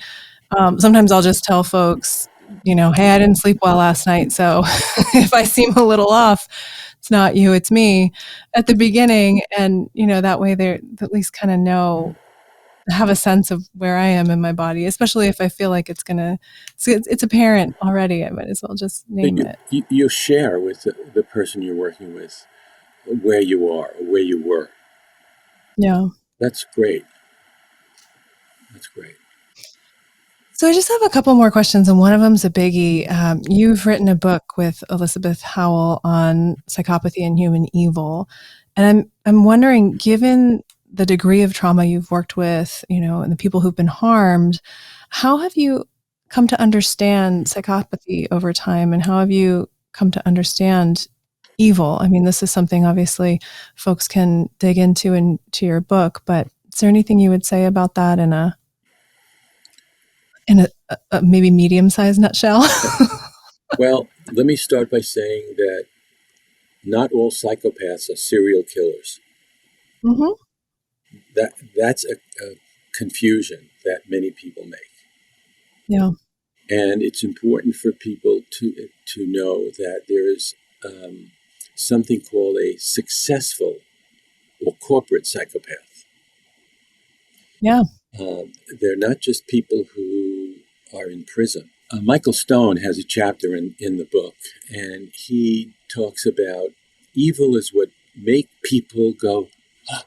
Sometimes I'll just tell folks, hey, I didn't sleep well last night. So if I seem a little off, it's not you, it's me at the beginning. And, that way they at least kind of know have a sense of where I am in my body, especially if I feel like it's apparent already. I might as well just name it.
You share with the person you're working with where you are or where you were.
Yeah.
That's great. That's great.
So I just have a couple more questions, and one of them's a biggie. You've written a book with Elizabeth Howell on psychopathy and human evil, and I'm wondering, given the degree of trauma you've worked with, and the people who've been harmed, how have you come to understand psychopathy over time, and how have you come to understand evil? I mean, this is something obviously folks can dig into your book, but is there anything you would say about that in a maybe medium-sized nutshell?
Well, let me start by saying that not all psychopaths are serial killers.
Mm-hmm.
That's a confusion that many people make.
Yeah.
And it's important for people to know that there is something called a successful or corporate psychopath.
Yeah.
They're not just people who are in prison. Michael Stone has a chapter in the book, and he talks about evil is what make people go,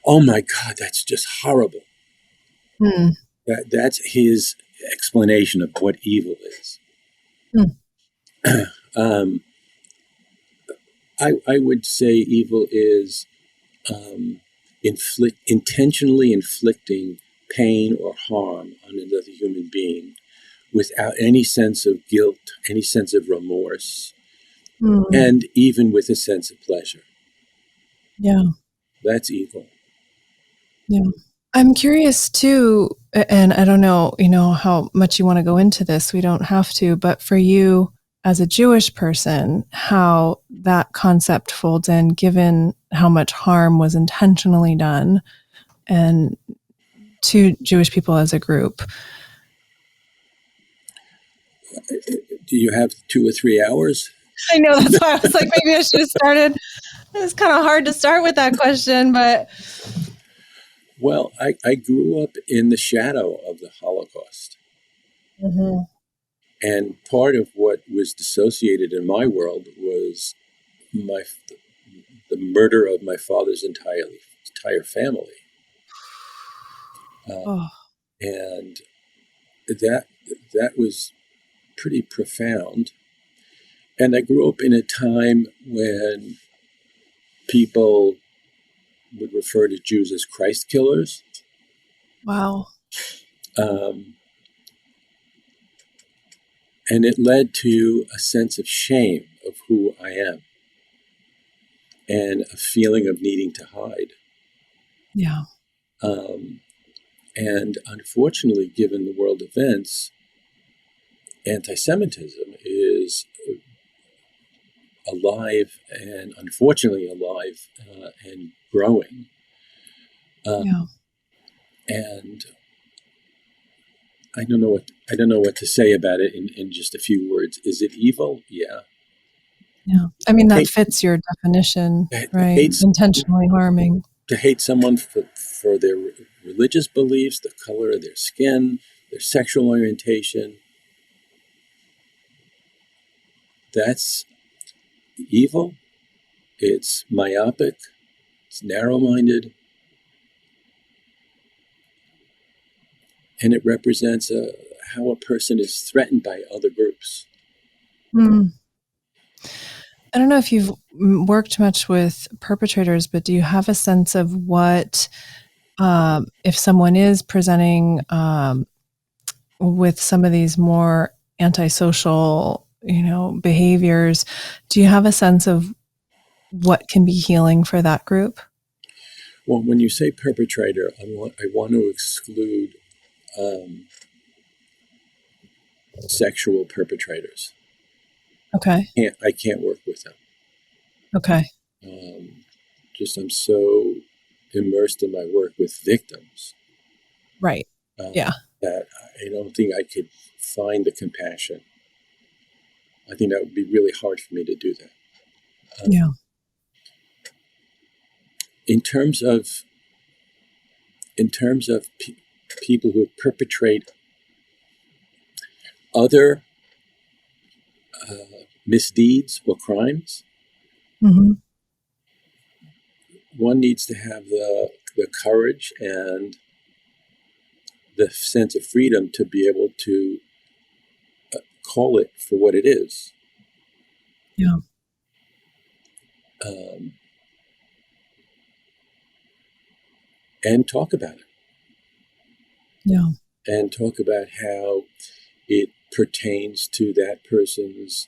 oh my God, that's just horrible.
Mm.
That's his explanation of what evil is.
Mm.
I would say evil is intentionally inflicting pain or harm on another human being without any sense of guilt, any sense of remorse, and even with a sense of pleasure.
Yeah.
That's evil.
Yeah. I'm curious too, and I don't know, how much you want to go into this. We don't have to, but for you as a Jewish person, how that concept folds in, given how much harm was intentionally done and to Jewish people as a group.
Do you have 2 or 3 hours?
I know, that's why I was like, maybe I should have started. It's kind of hard to start with that question, but.
Well, I grew up in the shadow of the Holocaust.
Mm-hmm.
And part of what was dissociated in my world was the murder of my father's entire family. And that was pretty profound. And I grew up in a time when people would refer to Jews as Christ killers.
Wow.
And it led to a sense of shame of who I am and a feeling of needing to hide.
Yeah.
And unfortunately, given the world events, anti-Semitism is alive and unfortunately alive and growing.
Yeah.
And I don't know what to say about it in just a few words. Is it evil? Yeah.
Yeah. I mean, that fits your definition, right? Intentionally harming.
To hate someone for their religious beliefs, the color of their skin, their sexual orientation, that's evil. It's myopic. It's narrow-minded. And it represents how a person is threatened by other groups.
I don't know if you've worked much with perpetrators, but do you have a sense of what, if someone is presenting with some of these more antisocial, behaviors, do you have a sense of what can be healing for that group?
Well, when you say perpetrator, I want to exclude sexual perpetrators.
Okay.
I can't work with them.
Okay.
I'm so immersed in my work with victims.
Right. Yeah.
That I don't think I could find the compassion. I think that would be really hard for me to do that.
Yeah.
In terms of people who perpetrate other misdeeds or crimes,
Mm-hmm.
one needs to have the courage and the sense of freedom to be able to call it for what it is.
Yeah.
And talk about it.
Yeah.
And talk about how it pertains to that person's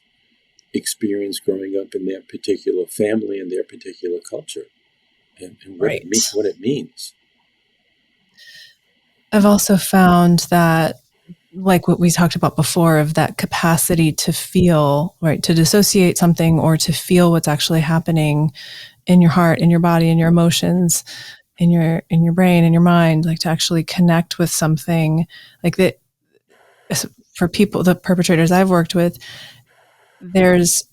experience growing up in their particular family and their particular culture, and what,
Right.
what it means.
I've also found that, like what we talked about before, of that capacity to feel, right, to dissociate something or to feel what's actually happening in your heart, in your body, in your emotions, in your brain, in your mind, like to actually connect with something like that. For people, the perpetrators I've worked with, there's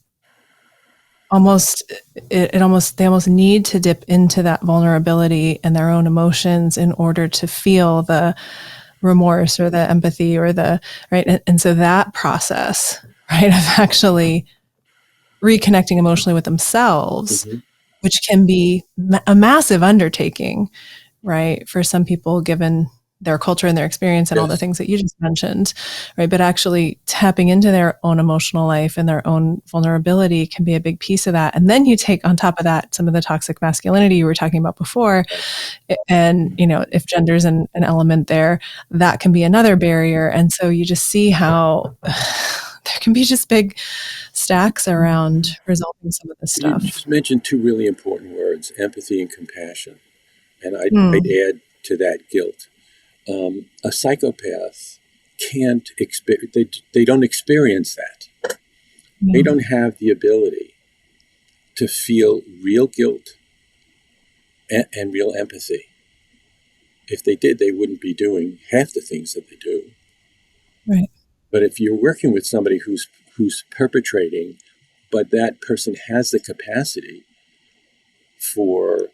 they almost need to dip into that vulnerability and their own emotions in order to feel the remorse or the empathy or the right. And so that process, right, of actually reconnecting emotionally with themselves,
Mm-hmm.
which can be a massive undertaking, right, for some people, given their culture and their experience and all the things that you just mentioned, right? But actually tapping into their own emotional life and their own vulnerability can be a big piece of that. And then you take on top of that some of the toxic masculinity you were talking about before. And, you know, if gender's an element there, that can be another barrier. And so you just see how there can be just big stacks around resolving some of this stuff.
You just mentioned two really important words, empathy and compassion. And I'd add to that guilt. A psychopath can't they don't experience that.
Yeah.
They don't have the ability to feel real guilt and real empathy. If they did, they wouldn't be doing half the things that they do.
Right.
But if you're working with somebody who's perpetrating, but that person has the capacity for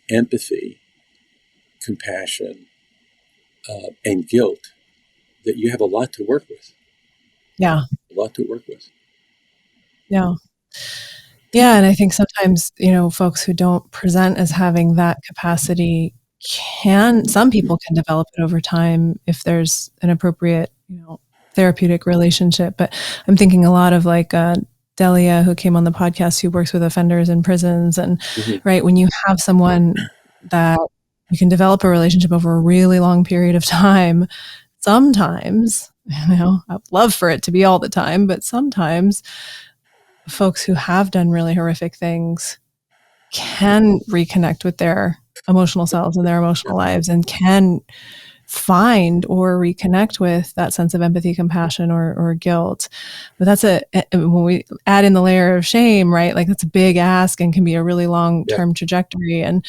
empathy, compassion, and guilt, that you have a lot to work with.
Yeah.
A lot to work with.
Yeah. Yeah. And I think sometimes, you know, folks who don't present as having that capacity some people can develop it over time if there's an appropriate, you know, therapeutic relationship. But I'm thinking a lot of like Delia, who came on the podcast, who works with offenders in prisons. And right, when you have someone that you can develop a relationship over a really long period of time, sometimes, you know, I'd love for it to be all the time, but sometimes folks who have done really horrific things can reconnect with their emotional selves and their emotional lives, and can find or reconnect with that sense of empathy, compassion, or guilt. But that's when we add in the layer of shame, right? Like that's a big ask and can be a really long-term trajectory, and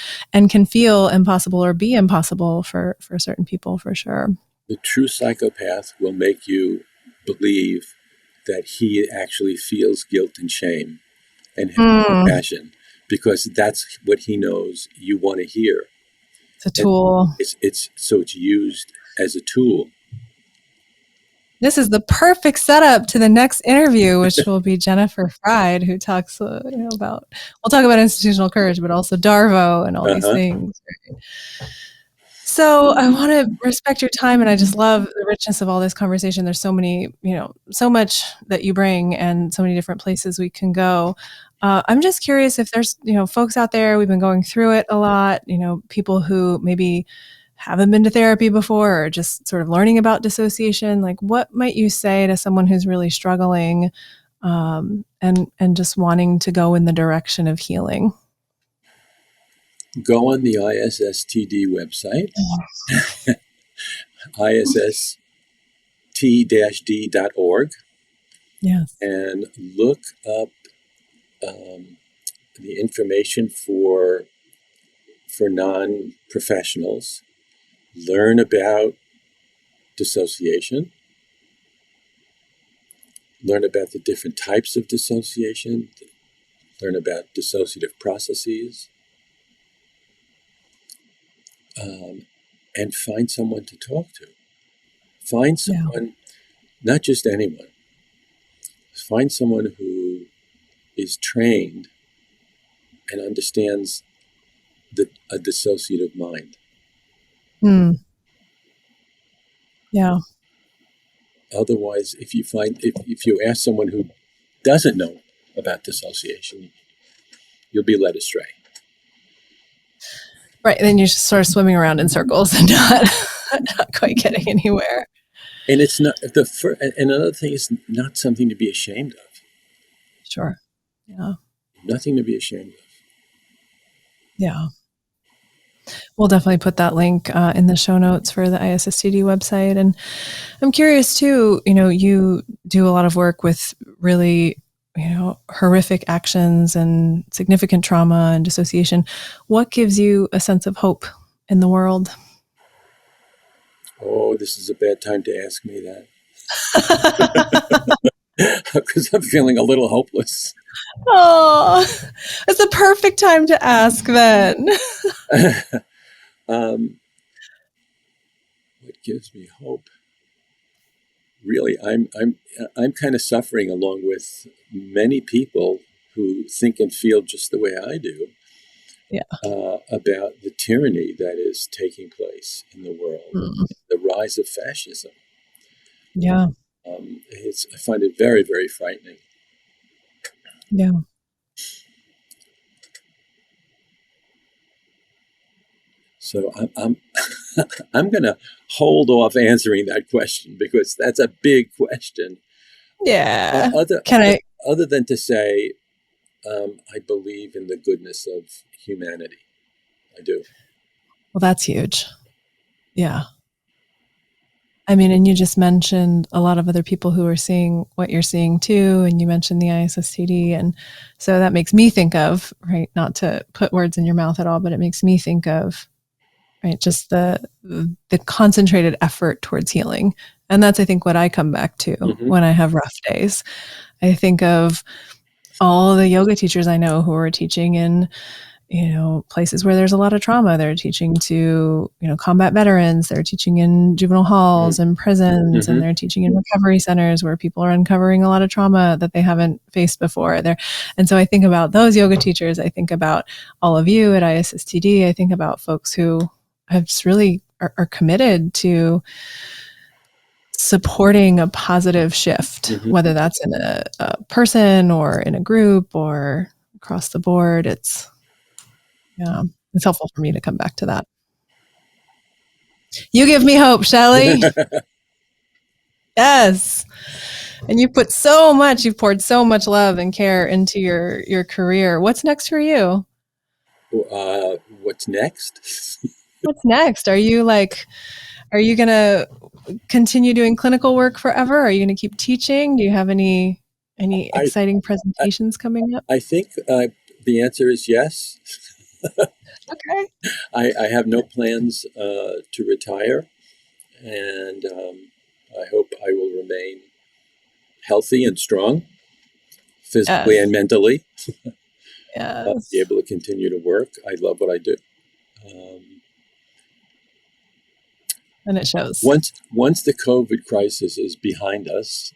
can feel impossible or be impossible for certain people, for sure.
The true psychopath will make you believe that he actually feels guilt and shame and compassion, because that's what he knows you want to hear.
It's a tool.
It's used as a tool.
This is the perfect setup to the next interview, which will be Jennifer Freud, who talks we'll talk about institutional courage, but also Darvo and all these things. Right? So I want to respect your time, and I just love the richness of all this conversation. There's so many, so much that you bring, and so many different places we can go. I'm just curious if there's, folks out there, we've been going through it a lot, people who maybe haven't been to therapy before, or just sort of learning about dissociation. Like, what might you say to someone who's really struggling, and just wanting to go in the direction of healing?
Go on the ISSTD website, isst-d.org, and look up the information for non-professionals. Learn about dissociation. Learn about the different types of dissociation. Learn about dissociative processes. and find someone to talk to. Find someone, not just anyone. Find someone who is trained and understands a dissociative mind.
Yeah.
Otherwise, if you ask someone who doesn't know about dissociation, you'll be led astray.
Right. And then you're just sort of swimming around in circles and not quite getting anywhere.
And it's not and another thing is not something to be ashamed of.
Sure. Yeah.
Nothing to be ashamed of.
Yeah. We'll definitely put that link in the show notes for the ISSTD website. And I'm curious too, you do a lot of work with really, horrific actions and significant trauma and dissociation. What gives you a sense of hope in the world?
Oh, this is a bad time to ask me that. Because I'm feeling a little hopeless.
Oh, it's the perfect time to ask then.
What gives me hope? Really, I'm kind of suffering along with many people who think and feel just the way I do.
Yeah.
About the tyranny that is taking place in the world, the rise of fascism.
Yeah.
I find it very, very frightening.
Yeah.
So I'm going to hold off answering that question because that's a big question.
Yeah.
Other than to say, I believe in the goodness of humanity. I do.
Well, that's huge. Yeah. I mean, and you just mentioned a lot of other people who are seeing what you're seeing too, and you mentioned the ISSTD, and so that makes me think of, right, not to put words in your mouth at all, but it makes me think of, right, just the concentrated effort towards healing. And that's, I think, what I come back to when I have rough days. I think of all the yoga teachers I know who are teaching in, places where there's a lot of trauma. They're teaching to, combat veterans. They're teaching in juvenile halls and prisons, and they're teaching in recovery centers where people are uncovering a lot of trauma that they haven't faced before. And so I think about those yoga teachers. I think about all of you at ISSTD. I think about folks who have just really are committed to supporting a positive shift, whether that's in a person or in a group or across the board. It's helpful for me to come back to that. You give me hope, Shelly. Yes. And you've poured so much love and care into your career. What's next for you?
What's next?
What's next? Are you going to continue doing clinical work forever? Are you going to keep teaching? Do you have any exciting presentations coming up?
I think the answer is yes.
Okay.
I have no plans to retire, and I hope I will remain healthy and strong, physically and mentally.
Yes.
Be able to continue to work. I love what I do.
And it shows.
Once the COVID crisis is behind us,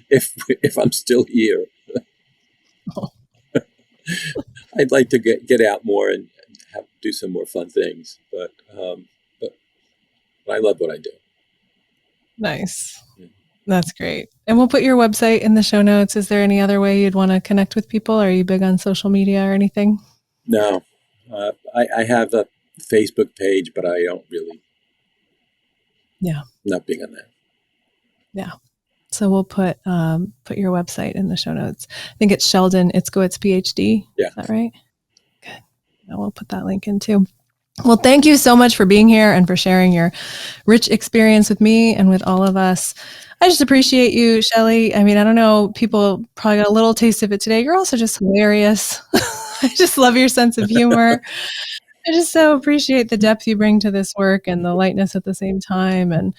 if I'm still here, I'd like to get out more and do some more fun things. But I love what I do.
Nice. That's great. And we'll put your website in the show notes. Is there any other way you'd want to connect with people? Are you big on social media or anything?
No. I have a Facebook page, but I don't really.
Yeah.
Not big on that.
Yeah. So we'll put your website in the show notes. I think it's Sheldon Itzkowitz, PhD.
Yeah.
Is that right? Good. We'll put that link in too. Well, thank you so much for being here and for sharing your rich experience with me and with all of us. I just appreciate you, Shelly. I mean, I don't know, people probably got a little taste of it today. You're also just hilarious. I just love your sense of humor. I just so appreciate the depth you bring to this work and the lightness at the same time. And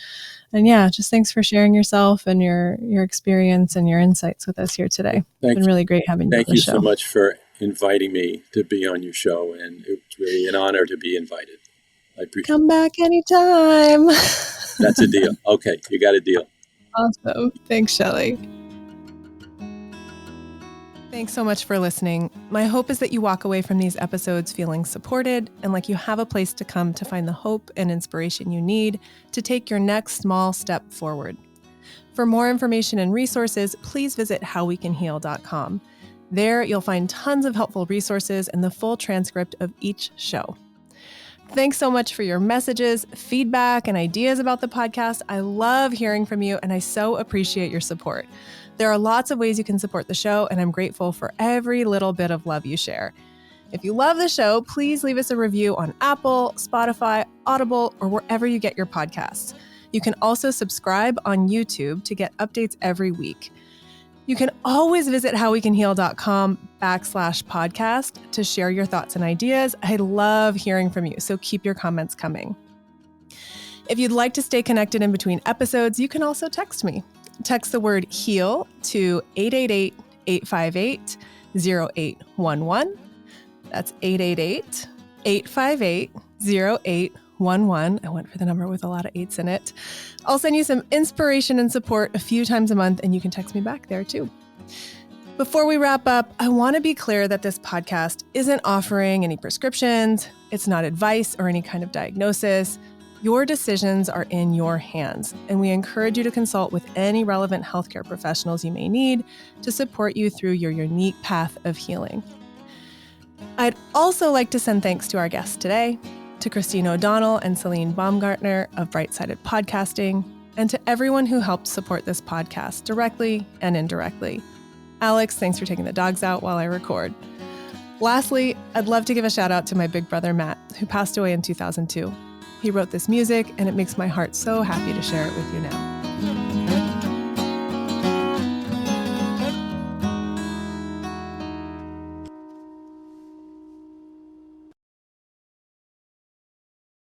yeah, just thanks for sharing yourself and your experience and your insights with us here today. It's been really great having you on the show.
Thank you so much for inviting me to be on your show, and it's really an honor to be invited. I appreciate
Come back anytime.
That's a deal. Okay, you got a deal.
Awesome. Thanks, Shelly. Thanks so much for listening. My hope is that you walk away from these episodes feeling supported and like you have a place to come to find the hope and inspiration you need to take your next small step forward. For more information and resources, please visit howwecanheal.com. There, you'll find tons of helpful resources and the full transcript of each show. Thanks so much for your messages, feedback, and ideas about the podcast. I love hearing from you, and I so appreciate your support. There are lots of ways you can support the show, and I'm grateful for every little bit of love you share. If you love the show, please leave us a review on Apple, Spotify, Audible, or wherever you get your podcasts. You can also subscribe on YouTube to get updates every week. You can always visit howwecanheal.com/podcast to share your thoughts and ideas. I love hearing from you, so keep your comments coming. If you'd like to stay connected in between episodes, you can also text me. Text the word HEAL to 888-858-0811. That's 888-858-0811. I went for the number with a lot of eights in it. I'll send you some inspiration and support a few times a month, and you can text me back there too. Before we wrap up, I want to be clear that this podcast isn't offering any prescriptions. It's not advice or any kind of diagnosis. Your decisions are in your hands, and we encourage you to consult with any relevant healthcare professionals you may need to support you through your unique path of healing. I'd also like to send thanks to our guests today, to Christine O'Donnell and Celine Baumgartner of Bright-Sided Podcasting, and to everyone who helped support this podcast directly and indirectly. Alex, thanks for taking the dogs out while I record. Lastly, I'd love to give a shout out to my big brother, Matt, who passed away in 2002. He wrote this music, and it makes my heart so happy to share it with you now.